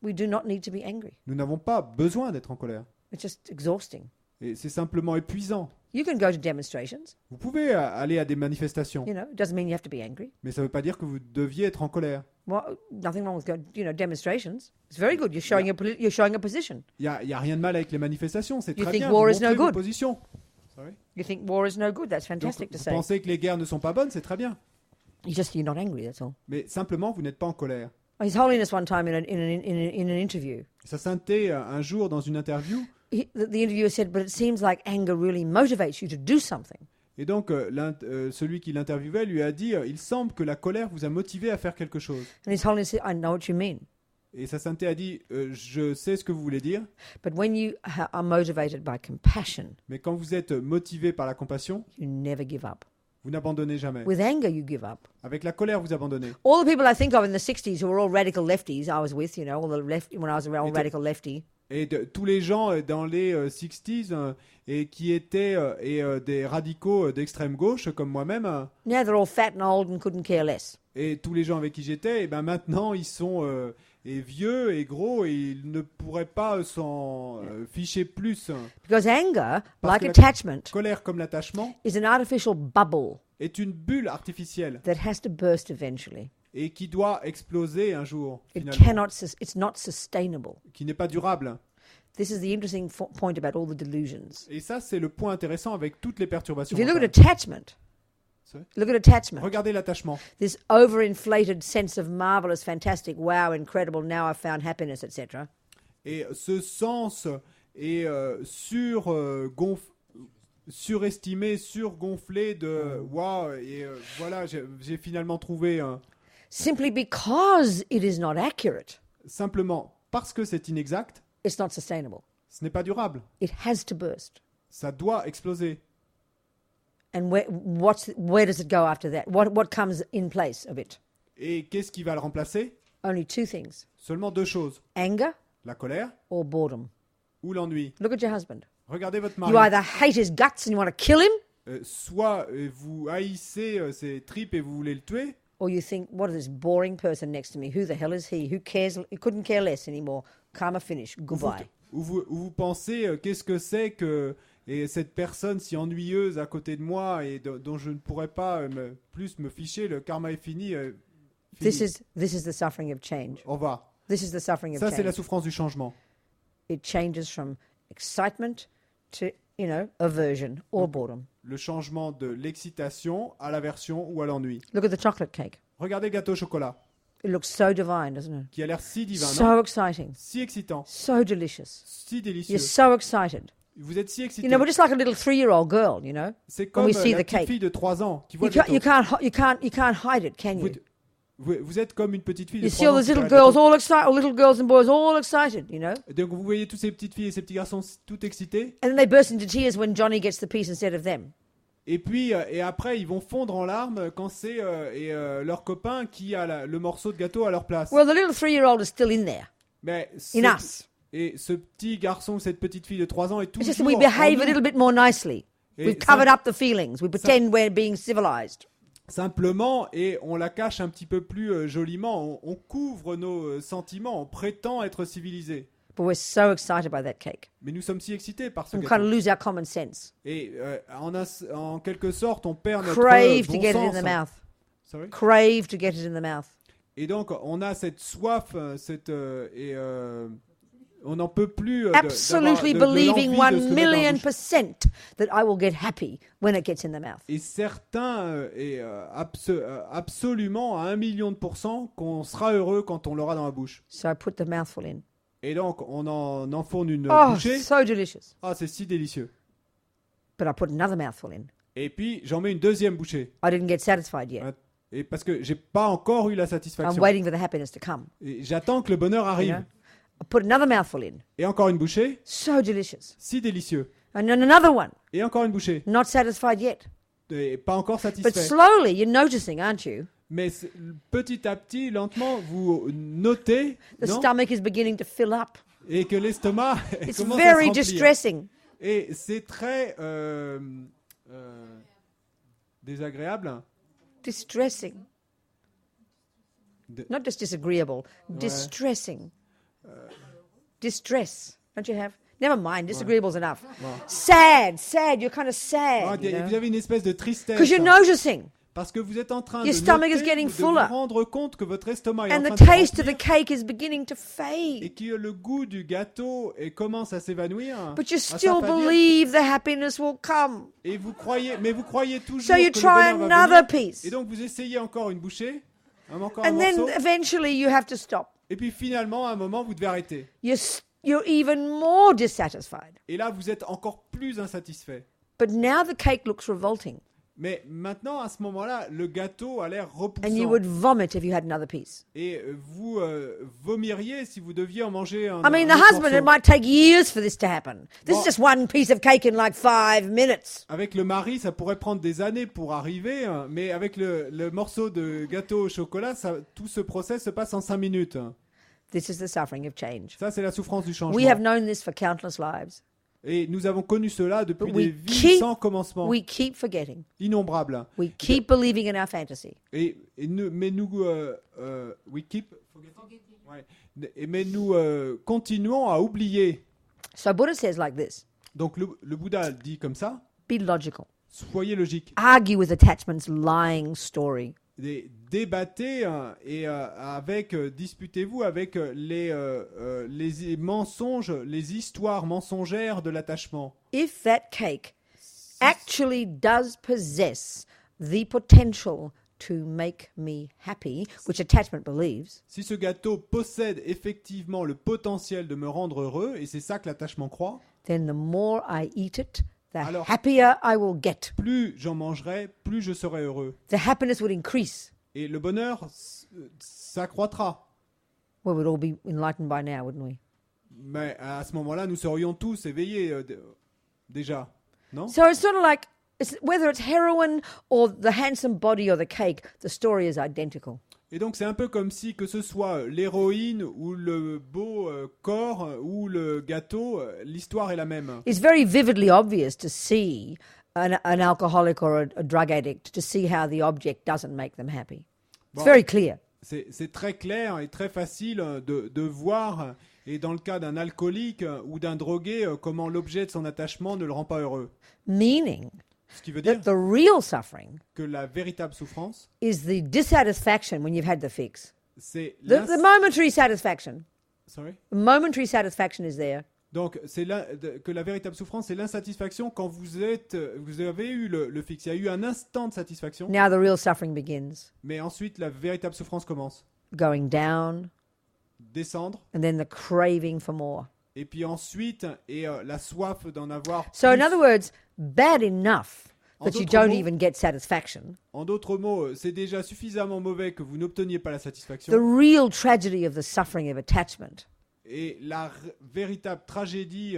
We do not need to be angry. Nous n'avons pas besoin d'être en colère. It's just exhausting. Et c'est simplement épuisant. You can go to demonstrations, Vous pouvez aller à des manifestations, it doesn't mean you have to be angry. mais ça ne veut pas dire que vous deviez être en colère. Well, nothing wrong with demonstrations. It's very good. You're showing you're showing a position. Il n'y a rien de mal avec les manifestations, c'est You très think bien. war Vous is no montrez vos good? positions. Sorry? You think war is no good. That's Donc, fantastic to vous say. pensez que les guerres ne sont pas bonnes, c'est très bien. You're not angry. That's all. Mais simplement, vous n'êtes pas en colère. His Holiness one time in an interview, Sa sainteté, un jour, dans une interview, the interviewer said, "But it seems like anger really motivates you to do something." Et donc, celui qui l'interviewait lui a dit il semble que la colère vous a motivé à faire quelque chose. And His Holiness said, I know what you mean. Et sa sainteté a dit je sais ce que vous voulez dire, But when you are motivated by compassion, mais quand vous êtes motivé par la compassion, you never give up. vous n'abandonnez jamais. With anger, you give up. Avec la colère, vous abandonnez. All the people I think of in the 60s who were all radical lefties, I was with, all the left, when I was around Et radical lefty. Et tous les gens dans les 60s et qui étaient des radicaux d'extrême gauche comme moi-même, Now they're all fat and old and couldn't care less. et tous les gens avec qui j'étais, et ben maintenant ils sont vieux et gros et ils ne pourraient pas s'en ficher plus. Because anger, Parce like que la attachment, colère comme l'attachement is an artificial bubble est une bulle artificielle that has to burst eventually. et qui doit exploser un jour, It finalement, it's not sustainable. qui n'est pas durable. This is the interesting point about all the delusions. Et ça, c'est le point intéressant avec toutes les perturbations. If you look at mentales. attachment, Sorry? look at attachment. Regardez l'attachement. This overinflated sense of marvelous, fantastic, wow, incredible, now I've found happiness, etc. Et ce sens est surestimé, surgonflé de waouh, et voilà, j'ai finalement trouvé Simply because it is not accurate, simplement parce que c'est inexact, it's not sustainable. ce n'est pas durable. It has to burst. Ça doit exploser. And where does it go after that? What comes in place of it? Et qu'est-ce qui va le remplacer? Only two things: Seulement deux choses, anger la colère or boredom. ou l'ennui. Look at your husband. Regardez votre You mari. either hate his guts and you want to kill him, Soit vous haïssez ses tripes et vous voulez le tuer, or you think, what is this boring person next to me? Who the hell is he? Who cares? He couldn't care less anymore. Karma finish. Goodbye. ou vous pensez qu'est-ce que c'est que cette personne si ennuyeuse à côté de moi et dont je ne pourrais pas plus me ficher, le karma est fini. Fini. This is the suffering of change. Au revoir. This is the suffering of Ça, c'est la change. souffrance du changement. It changes from excitement to, aversion or boredom. Le changement de l'excitation à l'aversion ou à l'ennui. Look at the chocolate cake. Regardez le gâteau au chocolat, It looks so divine, doesn't it? qui a l'air si divin, non? So exciting. Si excitant, So delicious. si délicieux. You're so excited. Vous êtes si excité. We're just like a little 3-year-old girl, C'est comme we la see the petite cake. fille de 3 ans qui voit You le can't, gâteau. you can't hide it, can you? Vous êtes comme une petite fille de You 3 see all ans those qui little voit le girls gâteau. all excited, or little girls and boys all excited, Et donc vous voyez toutes ces petites filles et ces petits garçons tout excités. And then they burst into tears when Johnny gets the piece instead of them. Et puis et après ils vont fondre en larmes quand c'est leur copain qui a le morceau de gâteau à leur place. Well, the little 3-year-old is still in there, Mais in us. et ce petit garçon, cette petite fille de 3 ans est It's just toujours that we behave en a nous. little bit more nicely. Et We've covered up the feelings. We pretend we're being civilized. Simplement, et on la cache un petit peu plus joliment, on couvre nos sentiments, on prétend être civilisé. But we're so excited by that cake. Mais nous sommes si excités par ce We gâteau. kind of lose our common sense. Et en quelque sorte, on perd notre Crave bon to get it in sens. the mouth. Sorry. Crave to get it in the mouth. Et donc, on a cette soif, on n'en peut plus Absolutely d'avoir de believing l'envie de se le mettre dans la 1,000,000% bouche. that I will get happy when it gets in the mouth. Et certains, absolument à 1 million de % qu'on sera heureux quand on l'aura dans la bouche. So I put the mouthful in. Et donc, on en enfourne une Oh, bouchée. so delicious. Ah, c'est si délicieux. But I put another mouthful in. Et puis, j'en mets une deuxième bouchée. I didn't get satisfied yet. Et parce que j'ai pas encore eu la I'm satisfaction. waiting for the happiness to come. Et j'attends que le bonheur You arrive. know? I put another mouthful in. Et encore une bouchée. So delicious. Si délicieux. And then another one. Et encore une bouchée. Not satisfied yet. Et pas encore But satisfait. slowly, you're noticing, aren't you? Mais petit à petit, lentement, vous notez The non stomach is beginning to fill up. et que l'estomac It's commence à very se remplir. distressing. Et c'est très désagréable. Distressing. De- Not just disagreeable. Distressing. Distress. Don't you have? Never mind. Disagreeable's enough. Sad. You're kind of Ah, sad. vous avez une espèce de tristesse. Because you're noticing. Parce que vous êtes en train Your de stomach is noter getting ou de vous fuller. rendre compte que votre estomac est And en the train de se taste of the remplir cake is beginning to et fade. que le goût du gâteau commence à s'évanouir. But you à still s'affaiblir. believe the happiness will come. Et vous croyez toujours So you que le try bonheur va another venir. piece. Et donc vous essayez encore une bouchée, encore un And then morceau. eventually you have to stop. Et puis finalement, à un moment, vous devez arrêter. You're even more dissatisfied. Et là, vous êtes encore plus insatisfait. But now the cake looks revolting. Mais maintenant, à ce moment-là, le gâteau a l'air and you repoussant. would vomit if you had another piece. Et vous vomiriez si vous deviez en manger un. I mean, un the autre husband, it morceau. might take years for this to happen. This Well- is just one piece of cake in like 5 minutes. Avec le mari, ça pourrait prendre des années pour arriver, hein, mais avec le morceau de gâteau au chocolat, tout ce process se passe en 5 minutes. This is the suffering of change. Ça, c'est la souffrance du changement. We have known this for countless lives. Et nous avons connu cela depuis But des we vies keep- sans commencement, We keep forgetting. innombrables. We keep believing in our fantasy. Mais nous, we keep Ouais. Mais nous continuons à oublier. So Buddha says like this: Donc le Bouddha dit comme ça. be logical. Soyez logique. Argue with attachment's lying story. Débattez disputez-vous avec les mensonges, les histoires mensongères de l'attachement. If that cake actually does possess the potential to make me happy, which attachment believes, Si ce gâteau possède effectivement le potentiel de me rendre heureux, et c'est ça que l'attachement croit, then the more I eat it, the Alors- happier I will get. plus j'en mangerai, plus je serai heureux. The happiness would increase. Et le bonheur s'accroîtra. We would all be enlightened by now, wouldn't we? Mais à ce moment-là, nous serions tous éveillés déjà, non? So it's sort of like, whether it's heroin or the handsome body or the cake, the story is identical. Et donc c'est un peu comme si que ce soit l'héroïne ou le beau corps ou le gâteau, l'histoire est la même. It's very vividly obvious to see an alcoholic or a drug addict, to see how the object doesn't make them happy. It's Bon. very clear. C'est très clair et très facile de voir, et dans le cas d'un alcoolique ou d'un drogué, comment l'objet de son attachement ne le rend pas heureux. Meaning Ce qui veut dire that the real suffering que la véritable souffrance, is the dissatisfaction when you've had the fix. c'est The momentary satisfaction. Sorry? The momentary satisfaction is there. Donc que la véritable souffrance, c'est l'insatisfaction quand vous avez eu le fixe. Il y a eu un instant de satisfaction, Now the real suffering begins. mais ensuite la véritable souffrance commence. Going down, Descendre, and then the craving for more. et puis ensuite, la soif d'en avoir So, in plus. other words, bad enough En that you d'autres don't mots- even get satisfaction. En d'autres mots, c'est déjà suffisamment mauvais que vous n'obteniez pas la satisfaction. The real tragedy of the suffering of attachment Et la véritable tragédie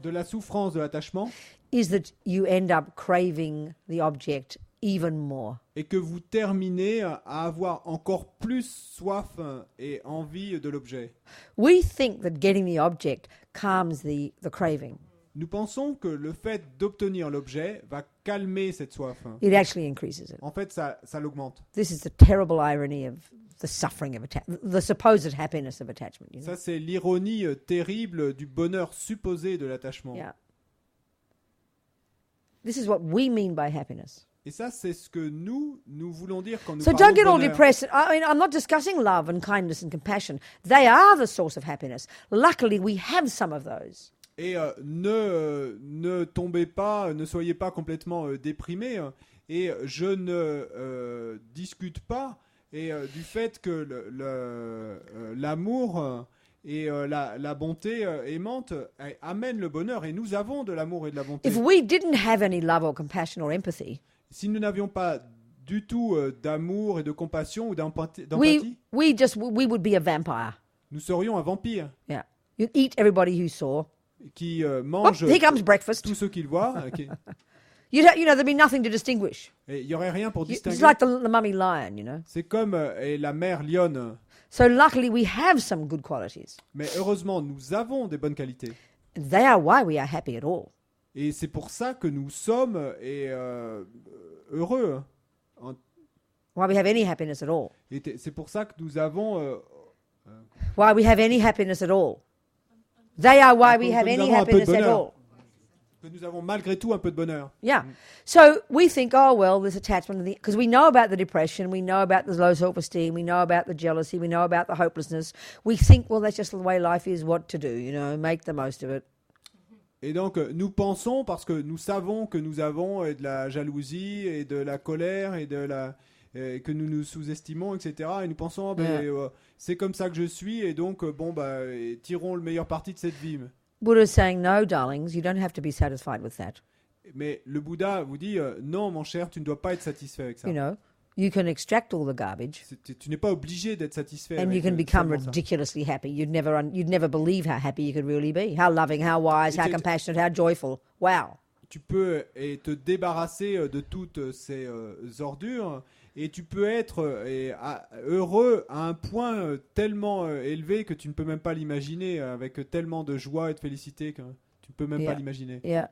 de la souffrance de l'attachement is that you end up craving the object even more. est que vous terminez à avoir encore plus soif et envie de l'objet. We think that getting the object calms the craving. Nous pensons que le fait d'obtenir l'objet va calmer cette soif. It actually increases it. En fait, ça l'augmente. This is the terrible irony of the suffering of the supposed happiness of attachment. You know? Ça, c'est l'ironie terrible du bonheur supposé de l'attachement. Yeah. This is what we mean by happiness. Et ça, c'est ce que nous voulons dire quand nous So parlons don't de get all bonheur. depressed. I mean, I'm not discussing love and kindness and compassion. They are the source of happiness. Luckily, we have some of those. Et ne tombez pas, ne soyez pas complètement déprimés. Et je ne discute pas du fait que l'amour et la bonté aimante amènent le bonheur. Et nous avons de l'amour et de la bonté. If we didn't have any love or compassion or empathy, Si nous n'avions pas du tout d'amour et de compassion ou d'empathie, we would be a vampire. nous serions un vampire Yeah. You'd eat everybody you saw. qui Oh, mange here comes breakfast. tous ceux qu'il voit. There'd be nothing to distinguish. Et il n'y aurait rien pour It's distinguer. like the mummy lion, you know. C'est comme la mère lionne. So luckily, we have some good qualities. Mais heureusement, nous avons des bonnes qualités. And they are why we are happy at all. Et c'est pour ça que nous sommes heureux. Why we have any happiness at all. Et c'est pour ça que nous avons... Why we have any happiness at all. They are why we have que nous any avons un peu de happiness at bonheur. all. que nous avons malgré tout un peu de bonheur. Yeah. So we think, oh, well, there's attachment, because we know about the depression, we know about the low self-esteem, we know about the jealousy, we know about the hopelessness. We think, well, that's just the way life is, what to do, you know, make the most of it. Et donc, nous pensons, parce que nous savons que nous avons de la jalousie et de la colère et que nous nous sous-estimons, etc. Et nous pensons, c'est comme ça que je suis, et donc, tirons le meilleur parti de cette vie. Buddha's saying, no, darlings, you don't have to be satisfied with that. Mais le Bouddha vous dit non, mon cher, tu ne dois pas être satisfait avec ça. You know, you can extract all the garbage, Tu n'es pas obligé d'être satisfait. and avec you can become seulement ça. ridiculously happy. You'd never believe how happy you could really be, how loving, how wise, how compassionate, how joyful. Wow. Tu peux te débarrasser de toutes ces ordures et tu peux être heureux à un point tellement élevé que tu ne peux même pas l'imaginer, avec tellement de joie et de félicité que tu ne peux même pas l'imaginer. Yeah.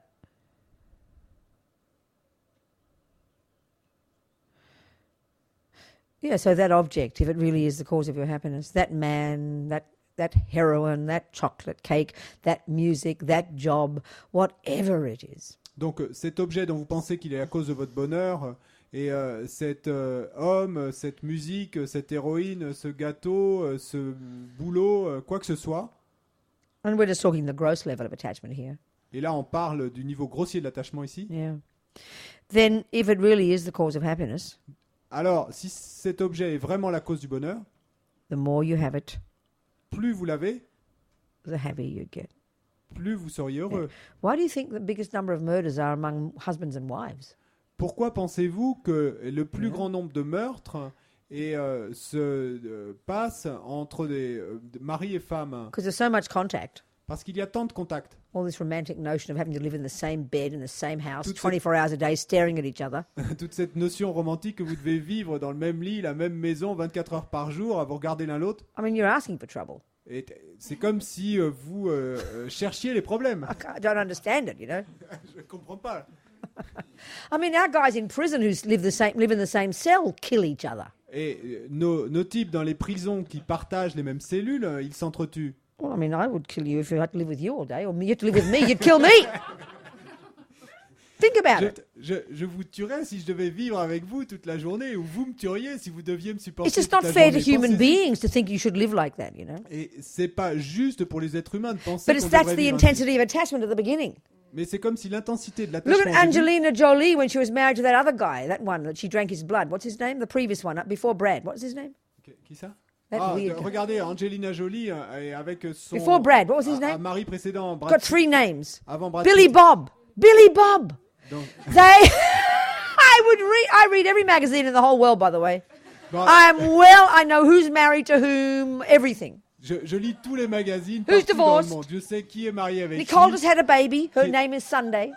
Yeah, so that object, if it really is the cause of your happiness, that man, that heroin, that chocolate cake, that music, that job, whatever it is. Donc cet objet dont vous pensez qu'il est la cause de votre bonheur, et cet homme, cette musique, cette héroïne, ce gâteau, ce boulot, quoi que ce soit. And we're just talking the gross level of attachment here. Et là on parle du niveau grossier de l'attachement ici. Yeah. Then if it really is the cause of happiness, Alors si cet objet est vraiment la cause du bonheur, the more you have it, plus vous l'avez, the happier you get. plus vous seriez heureux. Why do you think the biggest number of murders are among husbands and wives? Pourquoi pensez-vous que le plus grand nombre de meurtres se passe entre des maris et femmes? Because there's so much contact. Parce qu'il y a tant de contacts. All this romantic notion of having to live in the same bed, in the same house, Toute 24 hours a day, staring at each other. Toute cette notion romantique que vous devez vivre dans le même lit, la même maison, 24 heures par jour, à vous regarder l'un l'autre. I mean, you're asking for trouble. Et c'est comme si vous cherchiez les problèmes. I don't understand it, you know. Je ne comprends pas. I mean, our guys in prison who live in the same cell kill each other. Et nos types dans les prisons qui partagent les mêmes cellules, ils s'entretuent. Well, I mean, I would kill you if I had to live with you all day, or you had to live with me, you'd kill me. Think about it. Je vous tuerais si je devais vivre avec vous toute la journée, ou vous me tueriez si vous deviez me supporter It's just toute not la fair to journée. human Pensez-y. beings to think you should live like that, you know. Et c'est pas juste pour les êtres humains de penser But qu'on that's devrait the vivre ainsi. intensity of attachment at the beginning. Mais c'est comme si l'intensité de Look l'attachement at au début- Angelina Jolie when she was married to that other guy, that one that she drank his blood. What's his name? The previous one, before Brad. What's his name? Qui ça? That weird guy. Regardez Angelina Jolie avec son Before Brad, what was his name? mari précédent, Brad Got Pitt. 3 names. Avant Brad Billy Pitt. Bob. Billy Bob. Donc, They. I read every magazine in the whole world, by the way. bon, I know who's married to whom, everything. je lis tous les magazines Who's partout dans le divorced? monde. Je sais qui est marié avec Nicole qui. just had a baby. Her Qui- name is Sunday.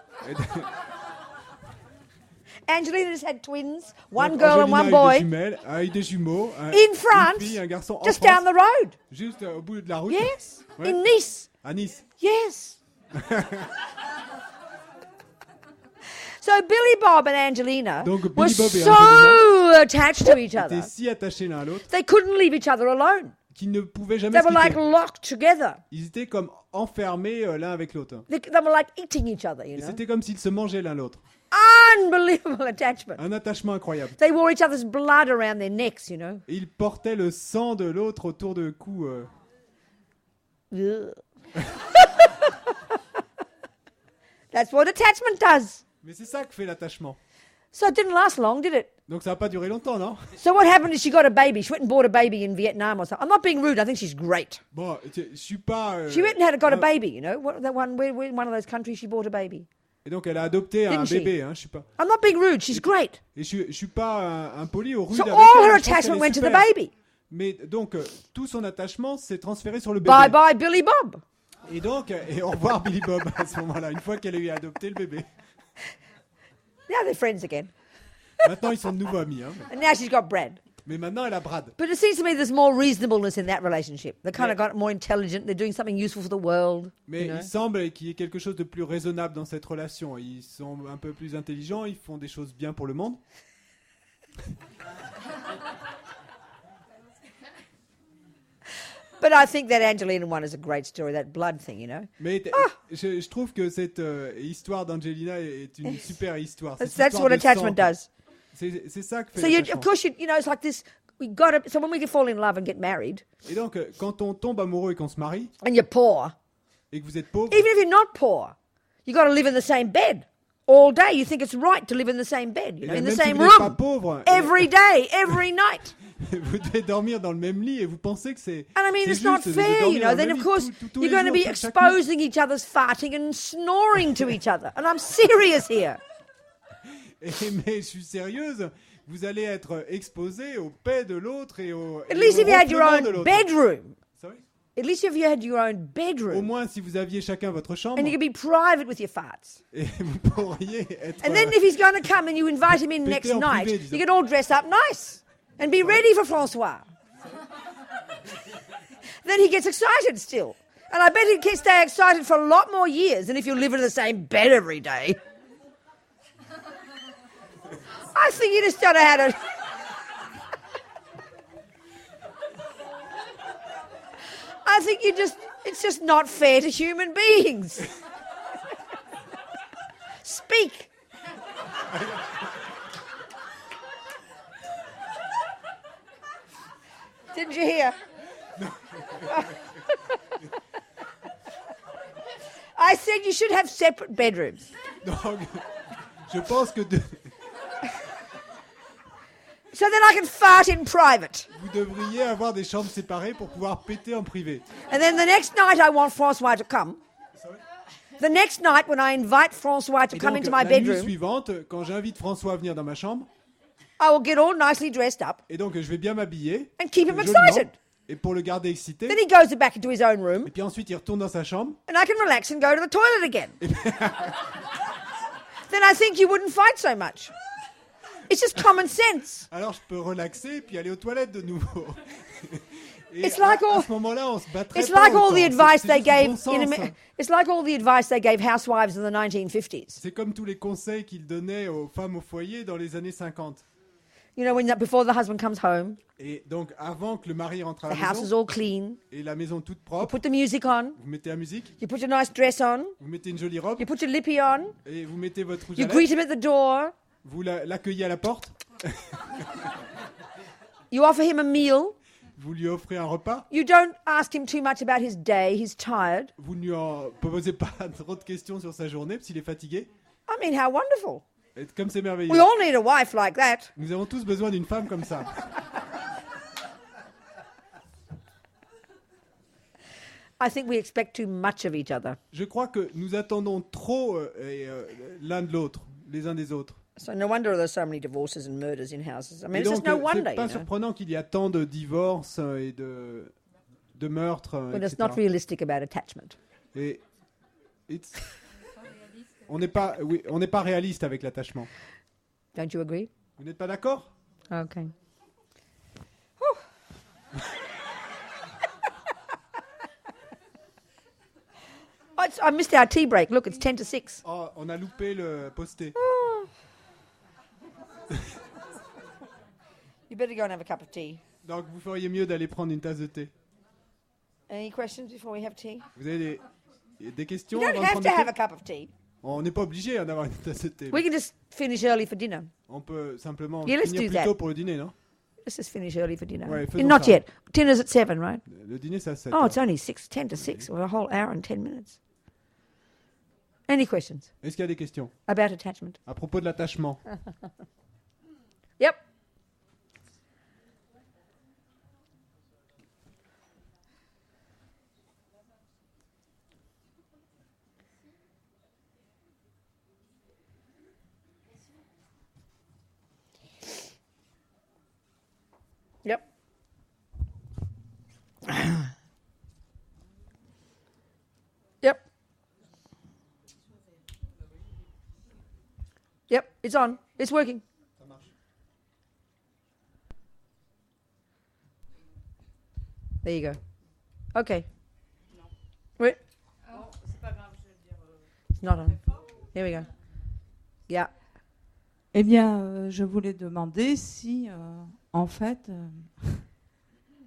Angelina just had twins, one Donc, girl and Angelina one a eu boy. des jumelles, a eu des jumeaux. In France, une fille, un garçon en just France, down the road. juste au bout de la route. Yes, Ouais. in Nice. À Nice. Yes. So Billy Bob and Angelina Donc, were Billy Bob et so attached to each Ils other. étaient si attachés l'un à l'autre They couldn't leave each other alone. qu'ils ne pouvaient jamais They se were like quitter. locked together. Ils étaient comme enfermés l'un avec l'autre. They were like eating each other, you Et know. c'était comme s'ils se mangeaient l'un l'autre. Unbelievable attachment. Un attachement incroyable. They wore each other's blood around their necks, you know. Et ils portaient le sang de l'autre autour de cou. Ugh. That's what attachment does. Mais c'est ça que fait l'attachement. So it didn't last long, did it? Donc ça n'a pas duré longtemps, non? So what happened is she got a baby. She went and bought a baby in Vietnam or something. I'm not being rude. I think she's great. Bon, je suis pas. She went and got a baby, you know. That one, where in one of those countries she bought a baby. Et donc elle a adopté un Didn't she? bébé. Hein, je suis pas. I'm not being rude. She's great. Et je suis pas impoli ou rude So avec all elle, her je pense qu'elle attachment est went to the super. baby. Mais donc tout son attachement s'est transféré sur le bébé. Bye bye, Billy Bob. Et donc et au revoir Billy Bob à ce moment-là, une fois qu'elle a eu adopté le bébé. Now they're friends again. Maintenant ils sont de nouveau amis. Hein. And now she's got Brad. Mais maintenant elle a Brad. But it seems to me there's more reasonableness in that relationship. They kind of got more intelligent. They're doing something useful for the world. Mais you know? il semble qu'il y ait quelque chose de plus raisonnable dans cette relation. Ils sont un peu plus intelligents, ils font des choses bien pour le monde. But I think that Angelina one is a great story, that blood thing, you know. Mais je trouve que cette histoire d'Angelina est une super histoire. Cette That's histoire what de attachment sang. does. C'est ça que fait So you, l'attachement. of course, you know, it's like this. So when we fall in love and get married, Et donc, quand on tombe amoureux et qu'on se marie, and you're poor, et que vous êtes pauvre, even if you're not poor, you got to live in the same bed all day. You think it's right to live in the same bed, you et know, in même the si same vous n'êtes pas room, pauvre, every day, every night. vous devez dormir dans le même lit et vous pensez que c'est. And I mean, c'est it's not juste de fair, dormir you dans know. le Then, même of lit course, tous you're les going to jours, be chaque nuit. exposing each other's farting and snoring to each other. And I'm serious here. Mais je suis sérieuse, vous allez être exposé au paix de l'autre et au. At et least au if you had your ronflement de own l'autre. bedroom. Sorry. At least if you had your own Au bedroom. moins, si vous aviez chacun votre chambre, And you could be private with your farts. et vous pourriez être. And then if he's going to come and you invite him in Péter next en night, privé, disons. you can all dress up nice and be ready for Francois. Then he gets excited still. And I bet he can stay excited for a lot more years than if you live in the same bed every day. I think you just don't know how to... I think it's just not fair to human beings. Speak. Didn't you hear? I said you should have separate bedrooms. Donc, je pense que So then I can fart in private. vous devriez avoir des chambres séparées pour pouvoir péter en privé. And then the next night I want Francois to come. The next night when I invite Francois to Et come donc, into my la nuit bedroom, suivante, quand j'invite François à venir dans ma chambre, I will get all nicely dressed up et donc je vais bien m'habiller, and keep him joliment, excited. et pour le garder excité, Then he goes back into his own room et puis ensuite il retourne dans sa chambre, and I can relax and go to the toilet again. Then I think you wouldn't fight so much. It's just common sense. alors je peux relaxer puis aller aux toilettes de nouveau. Et It's like à all- ce moment-là, on se battrait It's pas like all autant. the advice C'est they juste du gave bon sens, in hein. It's like all the advice they gave housewives in the 1950s. C'est comme tous les conseils qu'il donnait aux femmes au foyer dans les années 50. You know, before the husband comes home, Et donc avant que le mari rentre à the la house is maison all clean. et la maison toute You propre, put the music on. vous mettez la musique, You put your nice dress on. vous mettez une jolie robe You put your lippy on. et vous mettez votre rouge You à greet lèvres, him at the door. vous l'accueillez à la porte, You offer him a meal. vous lui offrez un repas, You don't ask him too much about his day. He's tired. vous ne lui en posez pas trop de questions sur sa journée parce qu'il est fatigué. I mean, how wonderful. Et comme c'est merveilleux. We all need a wife like that. Nous avons tous besoin d'une femme comme ça. I think we expect too much of each other. Je crois que nous attendons trop l'un de l'autre, les uns des autres. So no wonder there's so many divorces and murders in houses. I mean, Et it's donc, just no wonder, c'est pas you know. surprenant qu'il y a tant de divorces et de meurtres, But it's etc. not realistic about attachment. Et on n'est pas, oui, on n'est pas réaliste avec l'attachement. Don't you agree? Vous n'êtes pas d'accord? Okay. Oh, I missed our tea break. Look, it's 10 to 6. Oh, on a loupé le posté. You better go and have a cup of tea. Donc vous feriez mieux d'aller prendre une tasse de thé. Any questions before we have tea? Vous avez des questions You avant don't de have prendre to le have thé? a cup of tea. On n'est pas obligé d'avoir une tasse de thé. We can just finish early for dinner. On peut simplement Yeah, let's finir do plus that. tôt pour le dîner, non? Let's just finish early for dinner. Ouais, faisons Not ça. yet. Dinner's at 7, right? Le dîner, c'est à 7 Oh, it's only 10 to 6. Well, a whole hour and 10 minutes. Any questions Est-ce qu'il y a des questions about attachment? à propos de l'attachement? Yep. Yep. Yep. Yep, it's on. It's working. There you go. Okay. Wait. It's not on. Here we go. Yeah. Eh bien, je voulais demander si, en fait,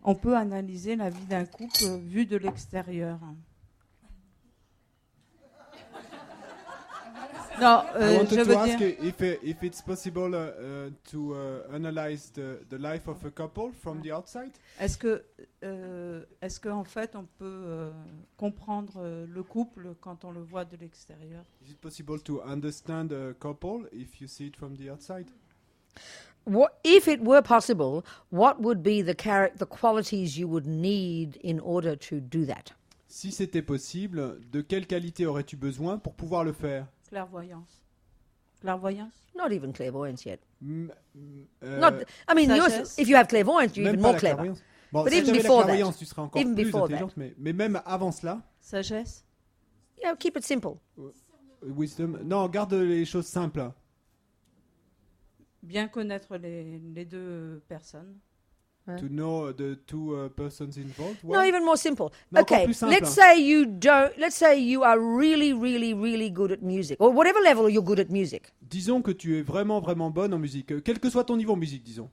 on peut analyser la vie d'un couple vu de l'extérieur. Non, I wanted je to veux ask dire... if it's possible to analyze the life of a couple from the outside. Est-ce que en fait, on peut comprendre le couple quand on le voit de l'extérieur? Is it possible to understand a couple if you see it from the outside? If it were possible, what would be the qualities you would need in order to do that? Si c'était possible, de quelle qualité aurais-tu besoin pour pouvoir le faire? Clairvoyance. Clairvoyance. Not even clairvoyance yet. Mm, Not. I mean, sagesse. if you have clairvoyance, you're même even pas more la clever. clairvoyance. Bon, But si even tu avais la before that. clairvoyance, tu serais encore Even plus before intelligente, mais même avant cela, Sagesse. Keep it simple. wisdom. Non, garde les choses simples. Bien connaître les deux personnes. To know the two persons involved. No, even more simple. Mais encore Okay, plus simple. let's say let's say you are really, really, really good at music, or whatever level you're good at music. Disons que tu es vraiment, vraiment bonne en musique. Quel que soit ton niveau en musique, disons.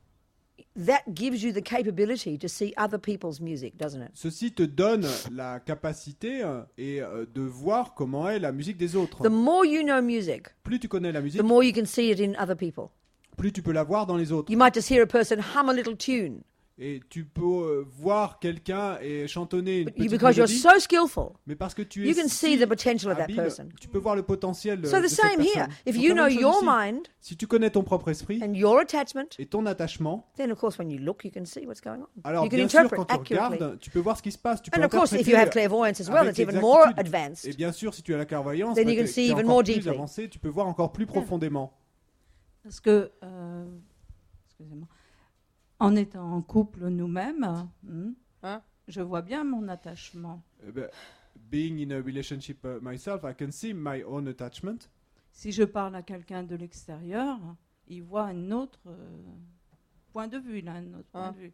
That gives you the capability to see other people's music, doesn't it? Ceci te donne la capacité de voir comment est la musique des autres. The more you know music, Plus tu connais la the musique, more you can see it in other people. plus tu peux la voir dans les autres. You might just hear a person hum a little tune, Et tu peux voir quelqu'un et chantonner une but petite because you're mélodie, so skillful, mais parce que tu es you can see si the potential of that habile, person. tu peux voir le potentiel So de the cette same here. personne. If Donc, you la know même chose your ici. mind Si tu connais ton propre esprit and your attachment, et ton attachement, then of course when you look, you can see what's going on. alors You can bien sûr, interpret quand tu accurately. regardes, tu peux voir ce qui se passe. Tu peux And of course, if interpréter you have clairvoyance as well, avec it's even more exactitude. advanced. Et bien sûr, si tu as la clairvoyance, Then bah, you can t'es- see t'es even encore more plus deeply. avancé, tu peux voir encore plus profondément. Parce que, excusez-moi, en étant en couple nous-mêmes, Hein? je vois bien mon attachement. Being in a relationship myself, I can see my own attachment. Si je parle à quelqu'un de l'extérieur, il voit un autre point de vue, il a un autre point de vue.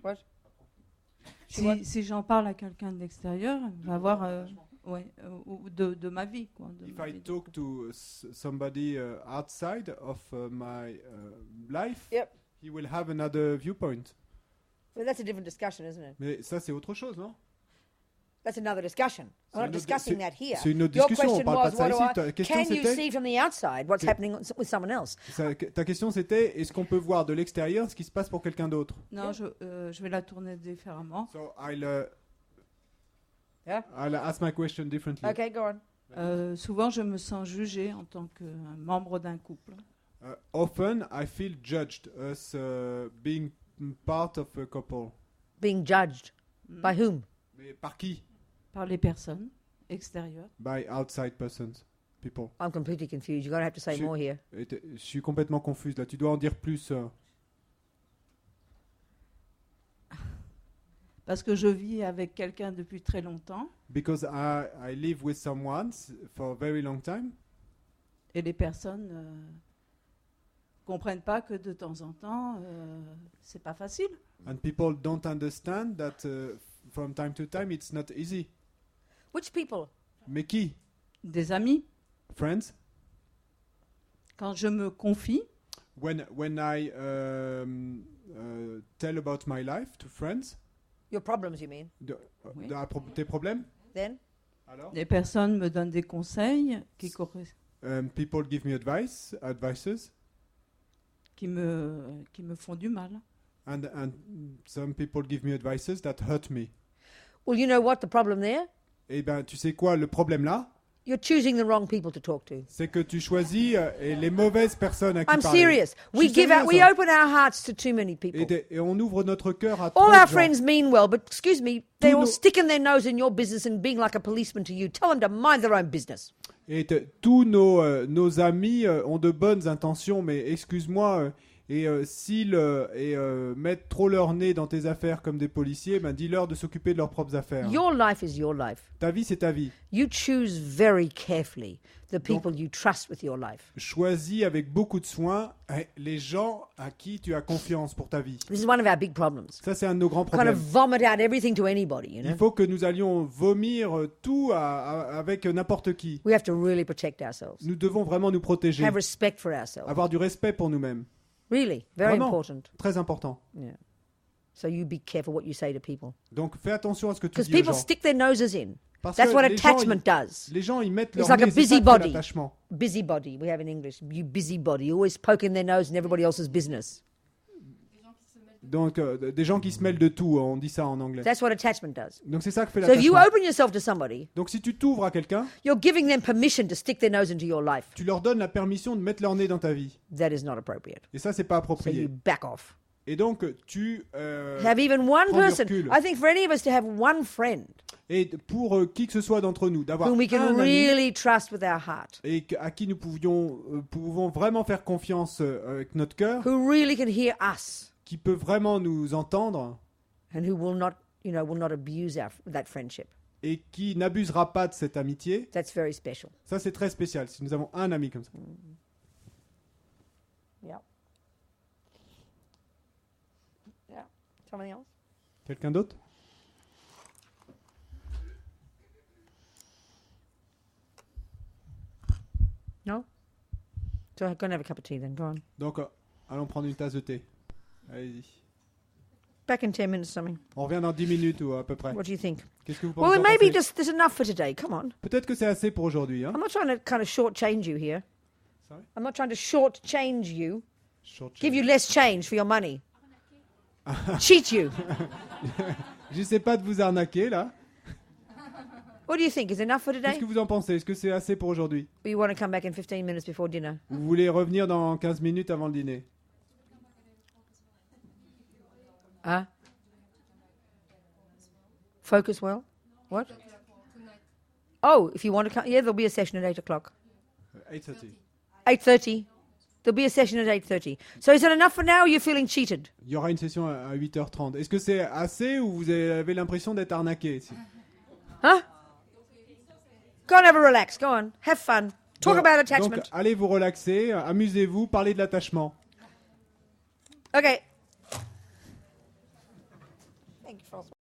What? Si j'en parle à quelqu'un de l'extérieur, il va voir de ma vie. Quoi, de If ma I vie de talk couple. to somebody outside of my life, Yep. he will have another viewpoint. Well, that's a different discussion, isn't it? Mais ça, c'est autre chose, non? That's another discussion. C'est We're une not autre- discussing that here. C'est une autre Your discussion, on question parle pas was, de ça what ici. do I- Ta question, can you c'était... see from the outside what's C'est- happening with someone else? Ta question, c'était, est-ce qu'on peut voir de l'extérieur ce qui se passe pour quelqu'un d'autre? Non, je vais la tourner différemment. So Yeah. I'll ask my question differently. Okay, go on. Souvent, je me sens jugée en tant que membre d'un couple. Often, I feel judged as being part of a couple. Being judged. By whom? Mais par qui? Par les personnes extérieures. By outside persons, people. I'm completely confused. You're going to have to say Je- more here. Je suis complètement confuse là. Tu dois en dire plus. Parce que je vis avec quelqu'un depuis très longtemps Because I live with someone for a very long time. et les personnes comprennent pas que de temps en temps, c'est pas facile. And people don't understand that from time to time it's not easy. Which people? Mais qui? Des amis, Friends? quand je me confie, When I tell about my life to friends, Your problems, you mean? Oui. tes problèmes? Then? Alors? les personnes me donnent des conseils People give me advices, qui me font du mal. and some people give me advices that hurt me. Well, you know what the problem there? Eh ben, tu sais quoi, le problème là, You're choosing the wrong people to talk to. c'est que tu choisis les mauvaises personnes à qui I'm parler. serious. Je suis sérieuse, We hein. open our hearts to too many people. Et on ouvre notre cœur à trop All de our gens. friends mean well, but excuse me, they're all nos- sticking their nose in your business and being like a policeman to you. Tell them to mind their own business. Et tous nos amis ont de bonnes intentions, mais excuse-moi, s'ils mettent trop leur nez dans tes affaires comme des policiers, ben dis-leur de s'occuper de leurs propres affaires. Your life is your life. Ta vie, c'est ta vie. You choose very carefully the people you trust with your life. Choisis avec beaucoup de soin les gens à qui tu as confiance pour ta vie. This is one of our big problems. Ça, c'est un de nos grands Kind of problèmes. vomit out everything to anybody, you know. Il faut que nous allions vomir tout avec n'importe qui. We have to really protect ourselves. Nous devons vraiment nous protéger, Have respect for ourselves. avoir du respect pour nous-mêmes. Really, very Vraiment. important. Très important. Yeah. So you be careful what you say to people. Donc fais attention à ce que tu Because dis aux people gens. stick their noses in. Parce That's que what les gens, attachment does. Les gens, ils mettent It's leur like a nez, c'est ça que busybody. l'attachement. Busybody, we have in English. You busybody, always poking their nose in everybody else's business. Des gens qui se mêlent Donc, des gens qui se mêlent de tout, on dit ça en anglais. That's what attachment does. Donc, c'est ça que fait So if you l'attachement. open yourself to somebody, Donc, si tu t'ouvres à quelqu'un, you're giving them permission to stick their nose into your life. tu leur donnes la permission de mettre leur nez dans ta vie. That is not appropriate. Et ça, c'est pas So approprié. you back off. Et donc, tu... Have even one prends du person. recul. I think for any of us to have one friend Et pour qui que ce soit d'entre nous, d'avoir whom we can un ami really trust with our heart, et à qui nous pouvons vraiment faire confiance avec notre cœur, who really can hear us, qui peut vraiment nous entendre and who will not, will not abuse that friendship. et qui n'abusera pas de cette amitié, That's very special. ça c'est très spécial. Si nous avons un ami comme ça. Yeah. Yeah. Something else? Quelqu'un d'autre? No? So go and have a cup of tea then. Go on. Donc, allons prendre une tasse de thé. Allez-y. Back in 10 minutes or something. On revient dans 10 minutes ou à peu près. What do you think? Qu'est-ce que vous Well, pensez? maybe just there's enough for today. Come on. Peut-être que c'est assez pour aujourd'hui. Hein? I'm not trying to kind of shortchange you here. Sorry? I'm not trying to shortchange you. Short Give you less change for your money. Cheat you. J'essaie pas de vous arnaquer là. What do you think? Is enough for Qu'est-ce today? que vous en pensez? Est-ce que c'est assez pour aujourd'hui? Or you want to come back in 15 minutes before dinner? Vous voulez revenir dans 15 minutes avant le dîner? Huh? Focus well? What? Oh, if you want to come, yeah, there'll be a session at 8 o'clock. 8:30. 8:30. There'll be a session at 8:30. So is that enough for now or you're feeling cheated? Il y aura une session à 8h30. Est-ce que c'est assez ou vous avez l'impression d'être arnaqué ici? Huh? Go and have a relax. Go on. Have fun. Talk Donc- about Donc, attachment. allez vous relaxer, amusez-vous, parlez de l'attachement. Okay. Thank you, François.